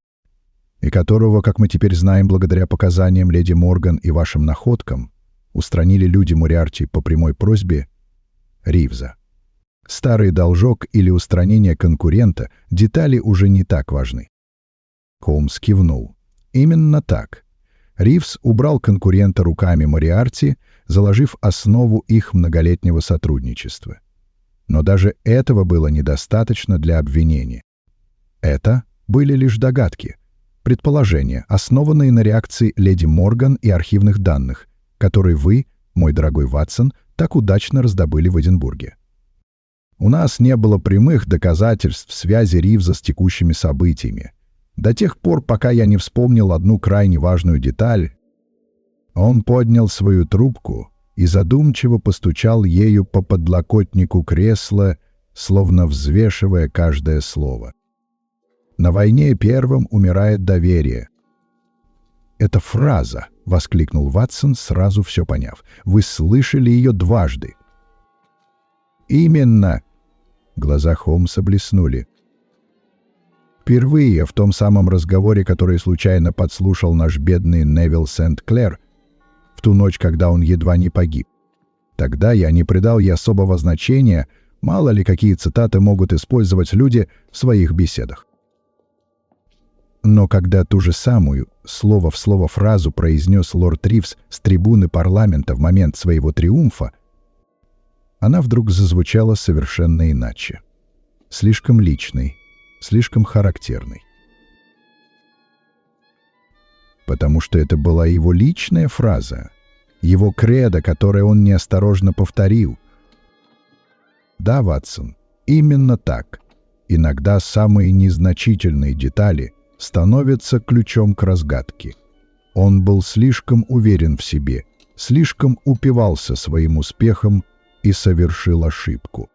и которого, как мы теперь знаем, благодаря показаниям леди Морган и вашим находкам, устранили люди Мориарти по прямой просьбе Ривза. Старый должок или устранение конкурента, детали уже не так важны. Холмс кивнул. Именно так. Ривз убрал конкурента руками Мориарти, заложив основу их многолетнего сотрудничества. Но даже этого было недостаточно для обвинения. Это были лишь догадки, предположения, основанные на реакции леди Морган и архивных данных, которые вы, мой дорогой Ватсон, так удачно раздобыли в Эдинбурге. У нас не было прямых доказательств связи Ривза с текущими событиями. До тех пор, пока я не вспомнил одну крайне важную деталь. Он поднял свою трубку и задумчиво постучал ею по подлокотнику кресла, словно взвешивая каждое слово. «На войне первым умирает доверие». «Это фраза», — воскликнул Ватсон, сразу все поняв. «Вы слышали ее дважды». «Именно!» — глаза Холмса блеснули. Впервые в том самом разговоре, который случайно подслушал наш бедный Невилл Сент-Клэр, в ту ночь, когда он едва не погиб. Тогда я не придал ей особого значения, мало ли какие цитаты могут использовать люди в своих беседах. Но когда ту же самую, слово в слово фразу произнес лорд Ривз с трибуны парламента в момент своего триумфа, она вдруг зазвучала совершенно иначе. Слишком личной, слишком характерной. Потому что это была его личная фраза, его кредо, которое он неосторожно повторил. Да, Ватсон, именно так. Иногда самые незначительные детали становятся ключом к разгадке. Он был слишком уверен в себе, слишком упивался своим успехом и совершил ошибку.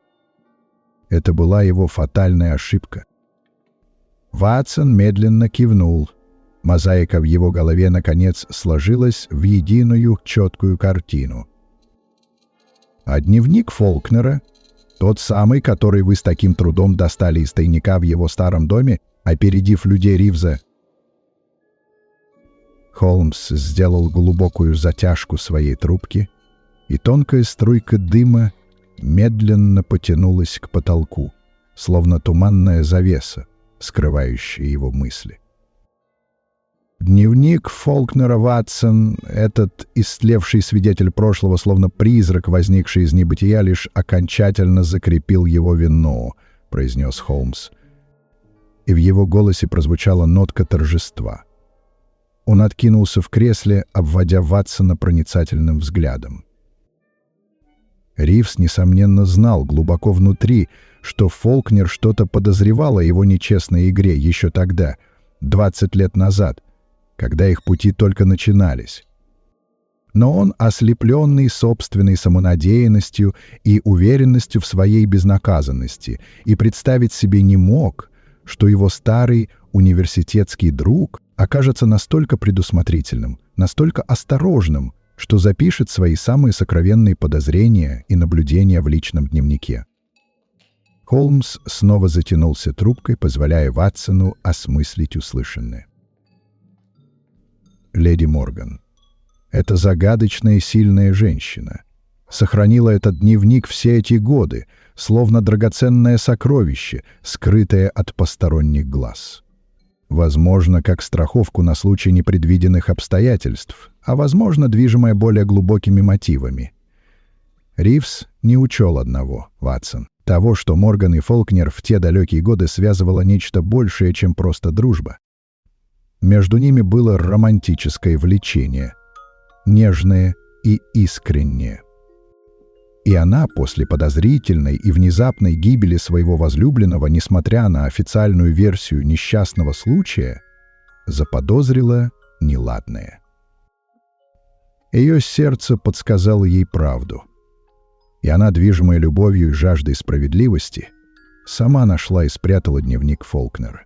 Это была его фатальная ошибка. Ватсон медленно кивнул. Мозаика в его голове, наконец, сложилась в единую четкую картину. А дневник Фолкнера, тот самый, который вы с таким трудом достали из тайника в его старом доме, опередив людей Ривза. Холмс сделал глубокую затяжку своей трубки, и тонкая струйка дыма медленно потянулась к потолку, словно туманная завеса, скрывающая его мысли. Дневник Фолкнера, Ватсон, этот истлевший свидетель прошлого, словно призрак, возникший из небытия, лишь окончательно закрепил его вину, произнес Холмс. И в его голосе прозвучала нотка торжества. Он откинулся в кресле, обводя Ватсона проницательным взглядом. Ривз, несомненно, знал глубоко внутри, что Фолкнер что-то подозревал о его нечестной игре еще тогда, 20 лет назад, когда их пути только начинались. Но он, ослепленный собственной самонадеянностью и уверенностью в своей безнаказанности, и представить себе не мог, что его старый университетский друг окажется настолько предусмотрительным, настолько осторожным, что запишет свои самые сокровенные подозрения и наблюдения в личном дневнике. Холмс снова затянулся трубкой, позволяя Ватсону осмыслить услышанное. Леди Морган. Эта загадочная и сильная женщина сохранила этот дневник все эти годы, словно драгоценное сокровище, скрытое от посторонних глаз. Возможно, как страховку на случай непредвиденных обстоятельств, а возможно, движимая более глубокими мотивами. Ривз не учел одного, Ватсон, того, что Морган и Фолкнер в те далекие годы связывало нечто большее, чем просто дружба. Между ними было романтическое влечение, нежное и искреннее. И она после подозрительной и внезапной гибели своего возлюбленного, несмотря на официальную версию несчастного случая, заподозрила неладное. Ее сердце подсказало ей правду. И она, движимая любовью и жаждой справедливости, сама нашла и спрятала дневник Фолкнера.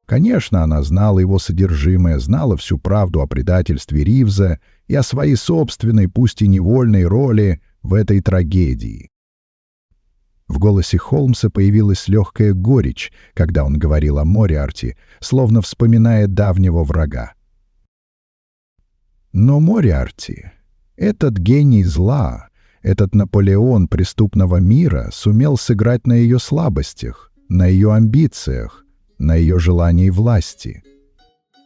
Конечно, она знала его содержимое, знала всю правду о предательстве Ривза и о своей собственной, пусть и невольной роли в этой трагедии. В голосе Холмса появилась легкая горечь, когда он говорил о Мориарти, словно вспоминая давнего врага. Но Мориарти, этот гений зла, этот Наполеон преступного мира, сумел сыграть на ее слабостях, на ее амбициях, на ее желании власти.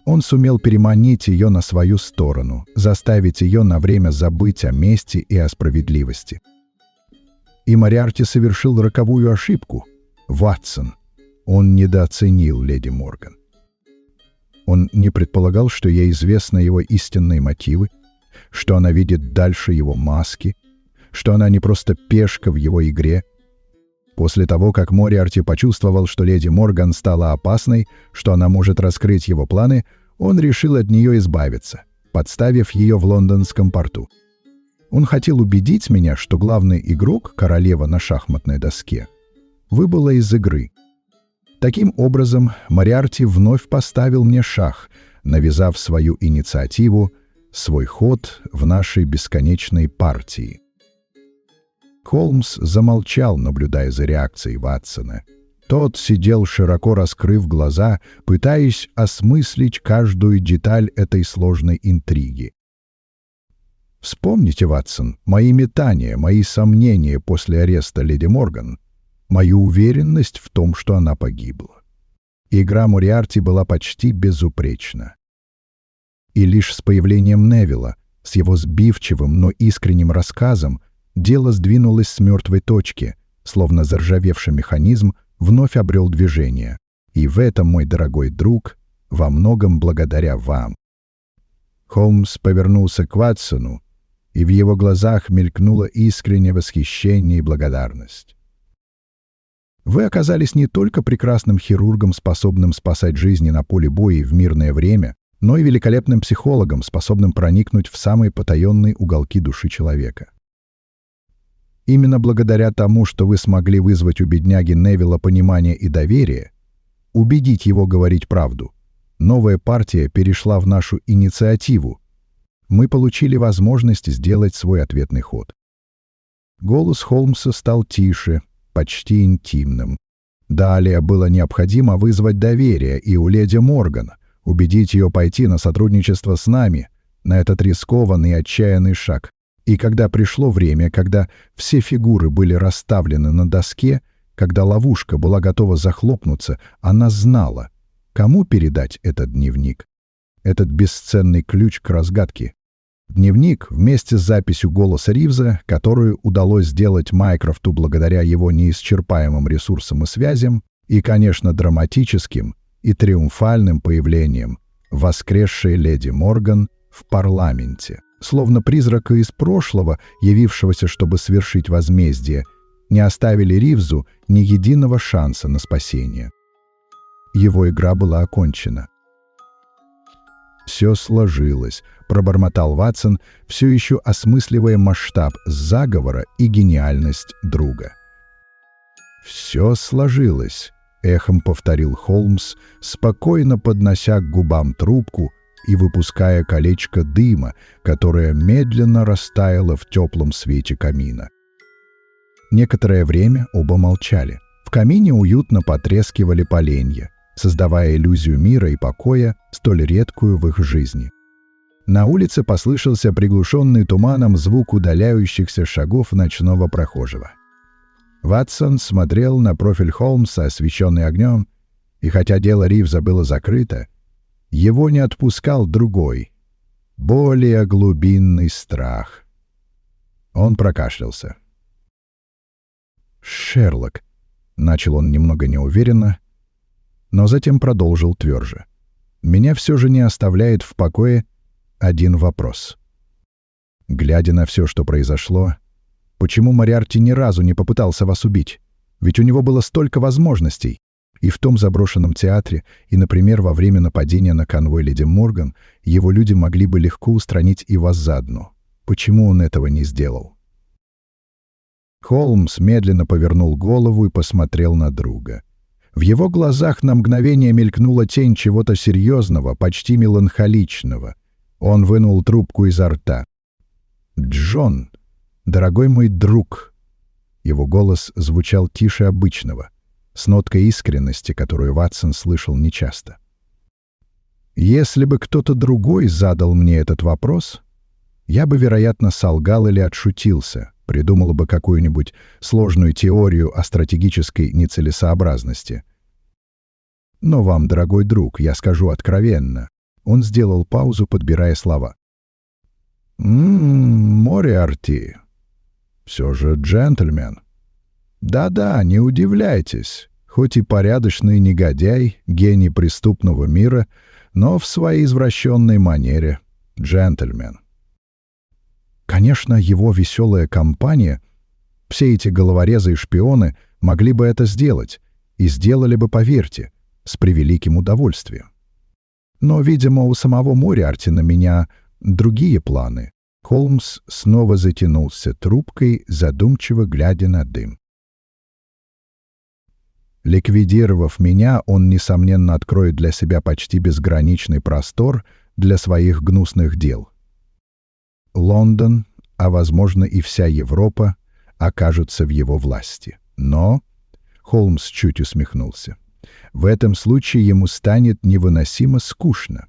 Он сумел переманить ее на свою сторону, заставить ее на время забыть о мести и о справедливости. И Мориарти совершил роковую ошибку. Ватсон. Он недооценил леди Морган. Он не предполагал, что ей известны его истинные мотивы, что она видит дальше его маски, что она не просто пешка в его игре. После того, как Мориарти почувствовал, что леди Морган стала опасной, что она может раскрыть его планы, он решил от нее избавиться, подставив ее в лондонском порту. Он хотел убедить меня, что главный игрок, королева на шахматной доске, выбыла из игры. Таким образом, Мориарти вновь поставил мне шах, навязав свою инициативу, свой ход в нашей бесконечной партии. Холмс замолчал, наблюдая за реакцией Ватсона. Тот сидел, широко раскрыв глаза, пытаясь осмыслить каждую деталь этой сложной интриги. Вспомните, Ватсон, мои метания, мои сомнения после ареста леди Морган, мою уверенность в том, что она погибла. Игра Мориарти была почти безупречна. И лишь с появлением Невилла, с его сбивчивым, но искренним рассказом, дело сдвинулось с мертвой точки, словно заржавевший механизм вновь обрел движение. И в этом, мой дорогой друг, во многом благодаря вам. Холмс повернулся к Ватсону, и в его глазах мелькнуло искреннее восхищение и благодарность. Вы оказались не только прекрасным хирургом, способным спасать жизни на поле боя и в мирное время, но и великолепным психологом, способным проникнуть в самые потаенные уголки души человека. Именно благодаря тому, что вы смогли вызвать у бедняги Невилла понимание и доверие, убедить его говорить правду, новая партия перешла в нашу инициативу. Мы получили возможность сделать свой ответный ход. Голос Холмса стал тише, почти интимным. Далее было необходимо вызвать доверие и у леди Морган, убедить ее пойти на сотрудничество с нами, на этот рискованный и отчаянный шаг. И когда пришло время, когда все фигуры были расставлены на доске, когда ловушка была готова захлопнуться, она знала, кому передать этот дневник, этот бесценный ключ к разгадке. Дневник вместе с записью голоса Ривза, которую удалось сделать Майкрофту благодаря его неисчерпаемым ресурсам и связям, и, конечно, драматическим и триумфальным появлением воскресшей леди Морган в парламенте. Словно призрака из прошлого, явившегося, чтобы свершить возмездие, не оставили Ривзу ни единого шанса на спасение. Его игра была окончена. «Все сложилось», — пробормотал Ватсон, все еще осмысливая масштаб заговора и гениальность друга. «Все сложилось», — эхом повторил Холмс, спокойно поднося к губам трубку и выпуская колечко дыма, которое медленно растаяло в теплом свете камина. Некоторое время оба молчали. В камине уютно потрескивали поленья, создавая иллюзию мира и покоя, столь редкую в их жизни. На улице послышался приглушенный туманом звук удаляющихся шагов ночного прохожего. Ватсон смотрел на профиль Холмса, освещенный огнем, и хотя дело Ривза было закрыто, его не отпускал другой, более глубинный страх. Он прокашлялся. «Шерлок», — начал он немного неуверенно, но затем продолжил тверже. «Меня все же не оставляет в покое один вопрос. Глядя на все, что произошло, почему Мориарти ни разу не попытался вас убить? Ведь у него было столько возможностей. И в том заброшенном театре, и, например, во время нападения на конвой леди Морган, его люди могли бы легко устранить и вас заодно. Почему он этого не сделал?» Холмс медленно повернул голову и посмотрел на друга. В его глазах на мгновение мелькнула тень чего-то серьезного, почти меланхоличного. Он вынул трубку изо рта. «Джон, дорогой мой друг!» Его голос звучал тише обычного, с ноткой искренности, которую Ватсон слышал нечасто. «Если бы кто-то другой задал мне этот вопрос, я бы, вероятно, солгал или отшутился, придумал бы какую-нибудь сложную теорию о стратегической нецелесообразности. Но вам, дорогой друг, я скажу откровенно». Он сделал паузу, подбирая слова. «Мориарти. Все же джентльмен. Да-да, не удивляйтесь. Хоть и порядочный негодяй, гений преступного мира, но в своей извращенной манере джентльмен. Конечно, его веселая компания, все эти головорезы и шпионы могли бы это сделать, и сделали бы, поверьте, с превеликим удовольствием. Но, видимо, у самого Мориарти на меня другие планы». Холмс снова затянулся трубкой, задумчиво глядя на дым. «Ликвидировав меня, он, несомненно, откроет для себя почти безграничный простор для своих гнусных дел. Лондон, а, возможно, и вся Европа, окажутся в его власти. Но...» Холмс чуть усмехнулся. «В этом случае ему станет невыносимо скучно.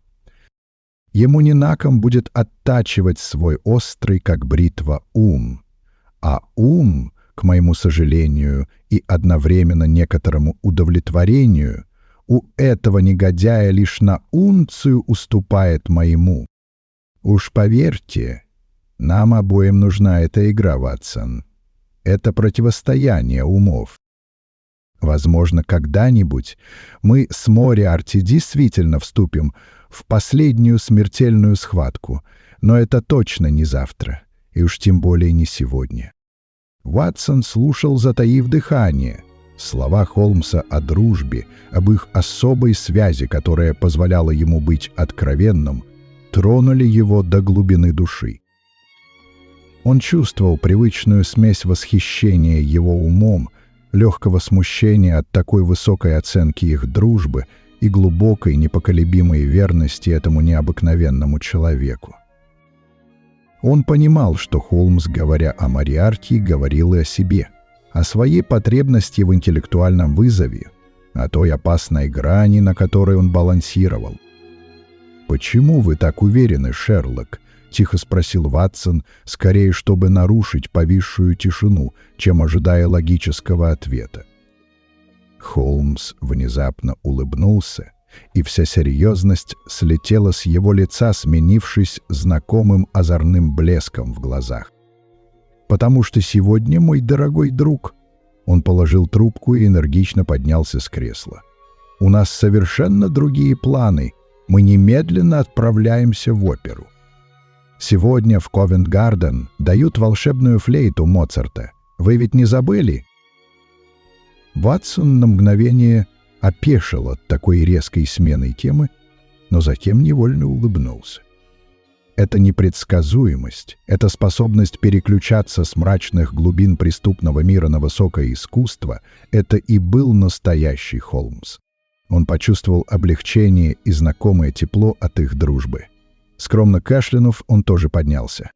Ему не на ком будет оттачивать свой острый, как бритва, ум. А ум, к моему сожалению и одновременно некоторому удовлетворению, у этого негодяя лишь на унцию уступает моему. Уж поверьте, нам обоим нужна эта игра, Ватсон. Это противостояние умов. Возможно, когда-нибудь мы с Мориарти действительно вступим в последнюю смертельную схватку, но это точно не завтра, и уж тем более не сегодня». Ватсон слушал, затаив дыхание. Слова Холмса о дружбе, об их особой связи, которая позволяла ему быть откровенным, тронули его до глубины души. Он чувствовал привычную смесь восхищения его умом, легкого смущения от такой высокой оценки их дружбы и глубокой, непоколебимой верности этому необыкновенному человеку. Он понимал, что Холмс, говоря о Мориарти, говорил и о себе, о своей потребности в интеллектуальном вызове, о той опасной грани, на которой он балансировал. «Почему вы так уверены, Шерлок?» — тихо спросил Ватсон, скорее, чтобы нарушить повисшую тишину, чем ожидая логического ответа. Холмс внезапно улыбнулся, и вся серьезность слетела с его лица, сменившись знакомым озорным блеском в глазах. «Потому что сегодня, мой дорогой друг...» Он положил трубку и энергично поднялся с кресла. «У нас совершенно другие планы. Мы немедленно отправляемся в оперу. Сегодня в Ковент-Гарден дают волшебную флейту Моцарта. Вы ведь не забыли?» Ватсон на мгновение опешил от такой резкой смены темы, но затем невольно улыбнулся. Эта непредсказуемость, эта способность переключаться с мрачных глубин преступного мира на высокое искусство — это и был настоящий Холмс. Он почувствовал облегчение и знакомое тепло от их дружбы. Скромно кашлянув, он тоже поднялся.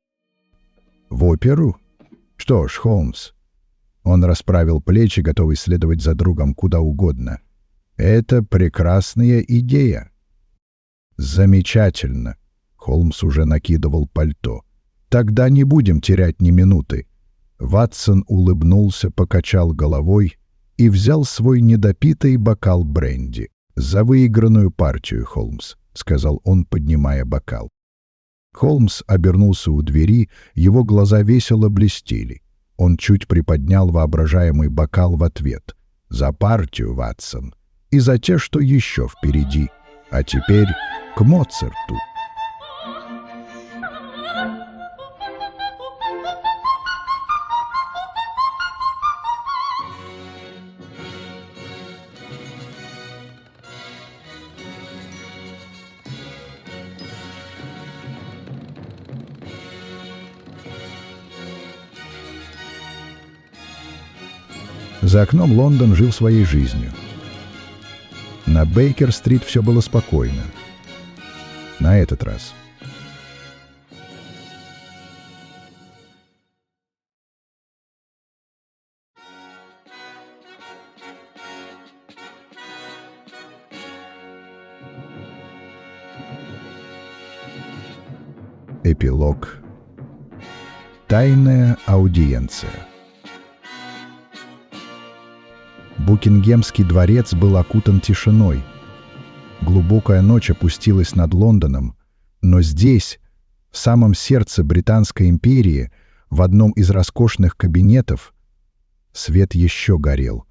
«В оперу? Что ж, Холмс, Он расправил плечи, готовый следовать за другом куда угодно. «Это прекрасная идея». «Замечательно!» Холмс уже накидывал пальто. «Тогда не будем терять ни минуты». Ватсон улыбнулся, покачал головой и взял свой недопитый бокал бренди. «За выигранную партию, Холмс», — сказал он, поднимая бокал. Холмс обернулся у двери, его глаза весело блестели. Он чуть приподнял воображаемый бокал в ответ. «За партию, Ватсон, и за те, что еще впереди. А теперь к Моцарту». За окном Лондон жил своей жизнью. На Бейкер-стрит все было спокойно. На этот раз. Эпилог. Тайная аудиенция. Букингемский дворец был окутан тишиной. Глубокая ночь опустилась над Лондоном, но здесь, в самом сердце Британской империи, в одном из роскошных кабинетов, свет еще горел.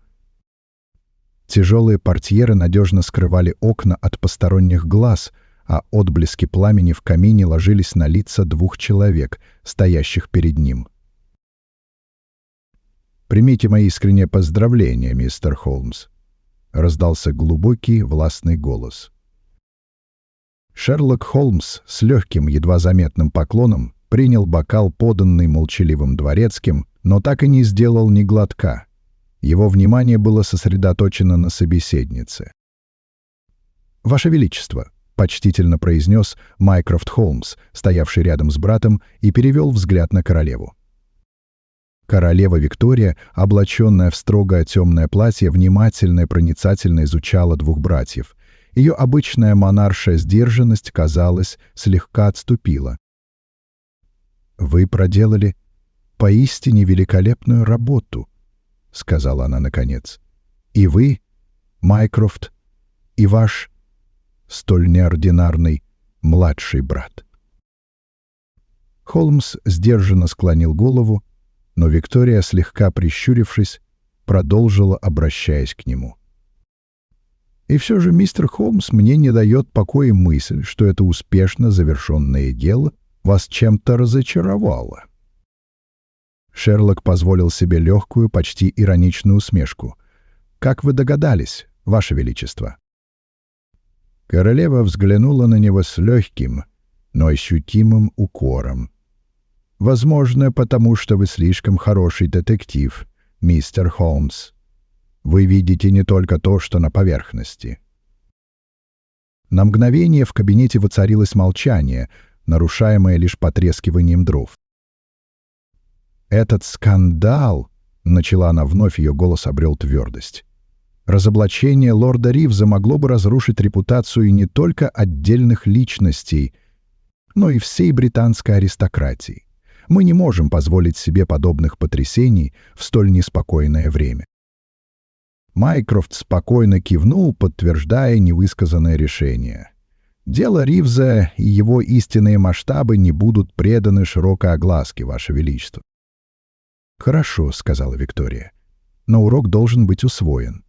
Тяжелые портьеры надежно скрывали окна от посторонних глаз, а отблески пламени в камине ложились на лица двух человек, стоящих перед ним. «Примите мои искренние поздравления, мистер Холмс», — раздался глубокий властный голос. Шерлок Холмс с легким, едва заметным поклоном принял бокал, поданный молчаливым дворецким, но так и не сделал ни глотка. Его внимание было сосредоточено на собеседнице. «Ваше Величество», — почтительно произнес Майкрофт Холмс, стоявший рядом с братом, и перевел взгляд на королеву. Королева Виктория, облаченная в строгое темное платье, внимательно и проницательно изучала двух братьев. Ее обычная монаршая сдержанность, казалось, слегка отступила. «Вы проделали поистине великолепную работу», — сказала она наконец. «И вы, Майкрофт, и ваш столь неординарный младший брат». Холмс сдержанно склонил голову, но Виктория, слегка прищурившись, продолжила, обращаясь к нему. «И все же, мистер Холмс, мне не дает покоя мысль, что это успешно завершенное дело вас чем-то разочаровало». Шерлок позволил себе легкую, почти ироничную усмешку. «Как вы догадались, Ваше Величество?» Королева взглянула на него с легким, но ощутимым укором. «Возможно, потому что вы слишком хороший детектив, мистер Холмс. Вы видите не только то, что на поверхности». На мгновение в кабинете воцарилось молчание, нарушаемое лишь потрескиванием дров. «Этот скандал!» — начала она вновь, ее голос обрел твердость. «Разоблачение лорда Ривза могло бы разрушить репутацию не только отдельных личностей, но и всей британской аристократии. Мы не можем позволить себе подобных потрясений в столь неспокойное время». Майкрофт спокойно кивнул, подтверждая невысказанное решение. «Дело Ривза и его истинные масштабы не будут преданы широкой огласке, Ваше Величество». «Хорошо», — сказала Виктория, — «но урок должен быть усвоен.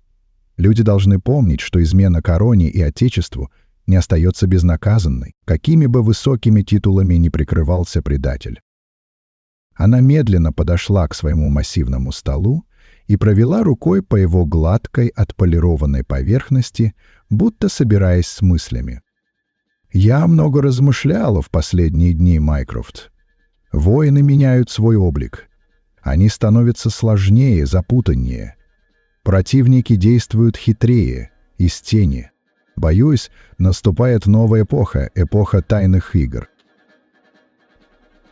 Люди должны помнить, что измена короне и Отечеству не остается безнаказанной, какими бы высокими титулами ни прикрывался предатель». Она медленно подошла к своему массивному столу и провела рукой по его гладкой, отполированной поверхности, будто собираясь с мыслями. «Я много размышляла в последние дни, Майкрофт. Воины меняют свой облик. Они становятся сложнее, запутаннее. Противники действуют хитрее, из тени. Боюсь, наступает новая эпоха, эпоха тайных игр».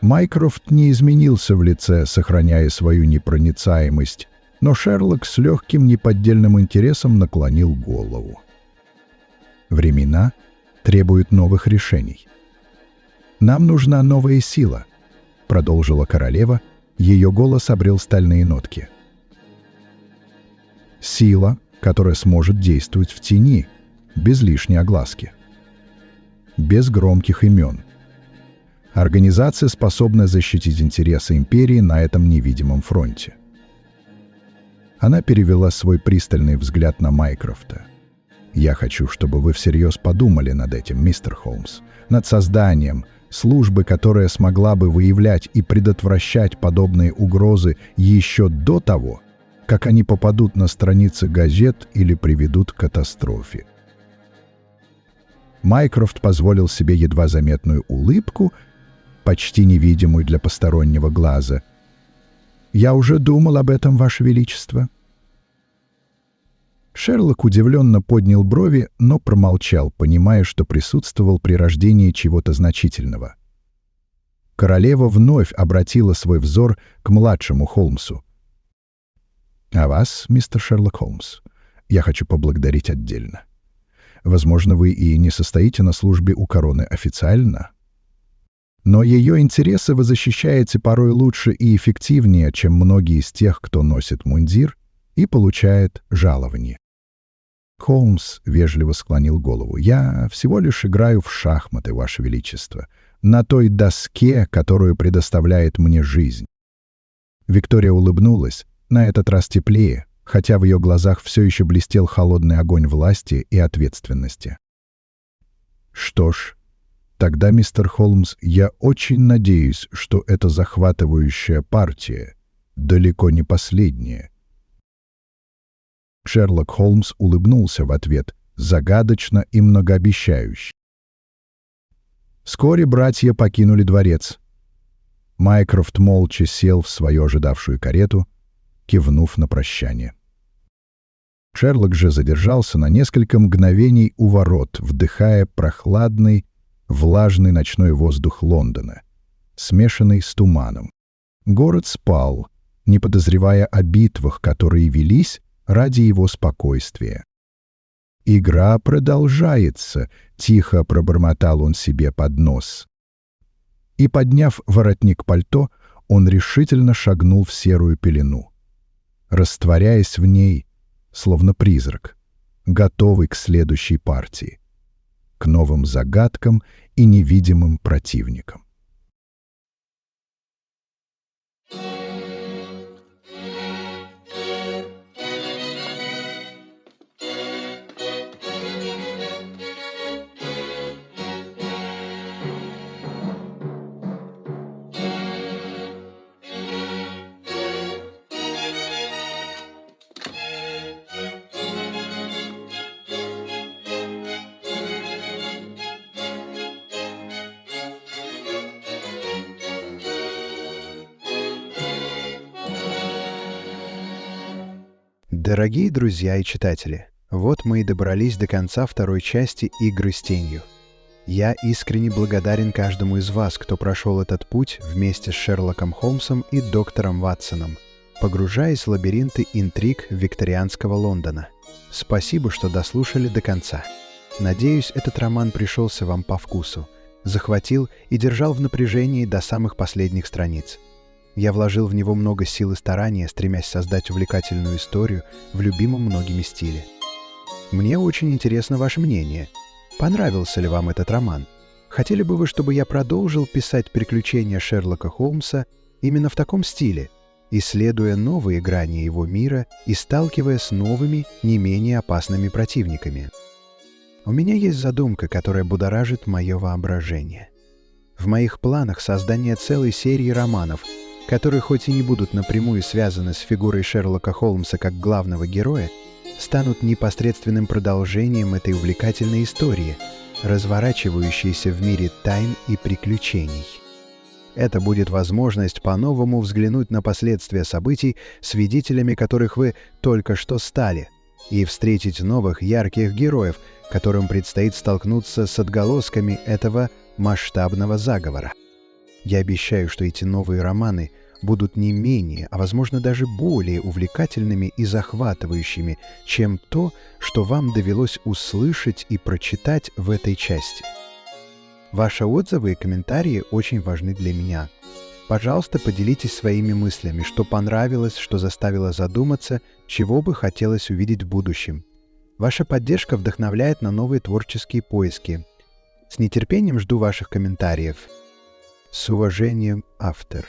Майкрофт не изменился в лице, сохраняя свою непроницаемость Но Шерлок с легким неподдельным интересом наклонил голову. Времена требуют новых решений. «Нам нужна новая сила», — продолжила королева, ее голос обрел стальные нотки. «Сила, которая сможет действовать в тени, без лишней огласки, без громких имен. Организация, способная защитить интересы империи на этом невидимом фронте». Она перевела свой пристальный взгляд на Майкрофта. «Я хочу, чтобы вы всерьез подумали над этим, мистер Холмс, над созданием службы, которая смогла бы выявлять и предотвращать подобные угрозы еще до того, как они попадут на страницы газет или приведут к катастрофе». Майкрофт позволил себе едва заметную улыбку, почти невидимую для постороннего глаза. «Я уже думал об этом, Ваше Величество». Шерлок удивленно поднял брови, но промолчал, понимая, что присутствовал при рождении чего-то значительного. Королева вновь обратила свой взор к младшему Холмсу. «А вас, мистер Шерлок Холмс, я хочу поблагодарить отдельно. Возможно, вы и не состоите на службе у короны официально, но ее интересы вы защищаете порой лучше и эффективнее, чем многие из тех, кто носит мундир и получает жалование». Холмс вежливо склонил голову. «Я всего лишь играю в шахматы, Ваше Величество, на той доске, которую предоставляет мне жизнь». Виктория улыбнулась, на этот раз теплее, хотя в ее глазах все еще блестел холодный огонь власти и ответственности. «Что ж, тогда, мистер Холмс, я очень надеюсь, что эта захватывающая партия далеко не последняя». Шерлок Холмс улыбнулся в ответ, загадочно и многообещающе. Вскоре братья покинули дворец. Майкрофт молча сел в свою ожидавшую карету, кивнув на прощание. Шерлок же задержался на несколько мгновений у ворот, вдыхая прохладный, влажный ночной воздух Лондона, смешанный с туманом. Город спал, не подозревая о битвах, которые велись ради его спокойствия. «Игра продолжается», — тихо пробормотал он себе под нос. И, подняв воротник пальто, он решительно шагнул в серую пелену, растворяясь в ней, словно призрак, готовый к следующей партии, к новым загадкам и невидимым противникам. Дорогие друзья и читатели, вот мы и добрались до конца второй части «Игры с тенью». Я искренне благодарен каждому из вас, кто прошел этот путь вместе с Шерлоком Холмсом и доктором Ватсоном, погружаясь в лабиринты интриг викторианского Лондона. Спасибо, что дослушали до конца. Надеюсь, этот роман пришелся вам по вкусу, захватил и держал в напряжении до самых последних страниц. Я вложил в него много сил и старания, стремясь создать увлекательную историю в любимом многими стиле. Мне очень интересно ваше мнение. Понравился ли вам этот роман? Хотели бы вы, чтобы я продолжил писать приключения Шерлока Холмса именно в таком стиле, исследуя новые грани его мира и сталкиваясь с новыми, не менее опасными противниками? У меня есть задумка, которая будоражит мое воображение. В моих планах создание целой серии романов, которые хоть и не будут напрямую связаны с фигурой Шерлока Холмса как главного героя, станут непосредственным продолжением этой увлекательной истории, разворачивающейся в мире тайн и приключений. Это будет возможность по-новому взглянуть на последствия событий, свидетелями которых вы только что стали, и встретить новых ярких героев, которым предстоит столкнуться с отголосками этого масштабного заговора. Я обещаю, что эти новые романы будут не менее, а возможно даже более увлекательными и захватывающими, чем то, что вам довелось услышать и прочитать в этой части. Ваши отзывы и комментарии очень важны для меня. Пожалуйста, поделитесь своими мыслями, что понравилось, что заставило задуматься, чего бы хотелось увидеть в будущем. Ваша поддержка вдохновляет на новые творческие поиски. С нетерпением жду ваших комментариев. С уважением, автор.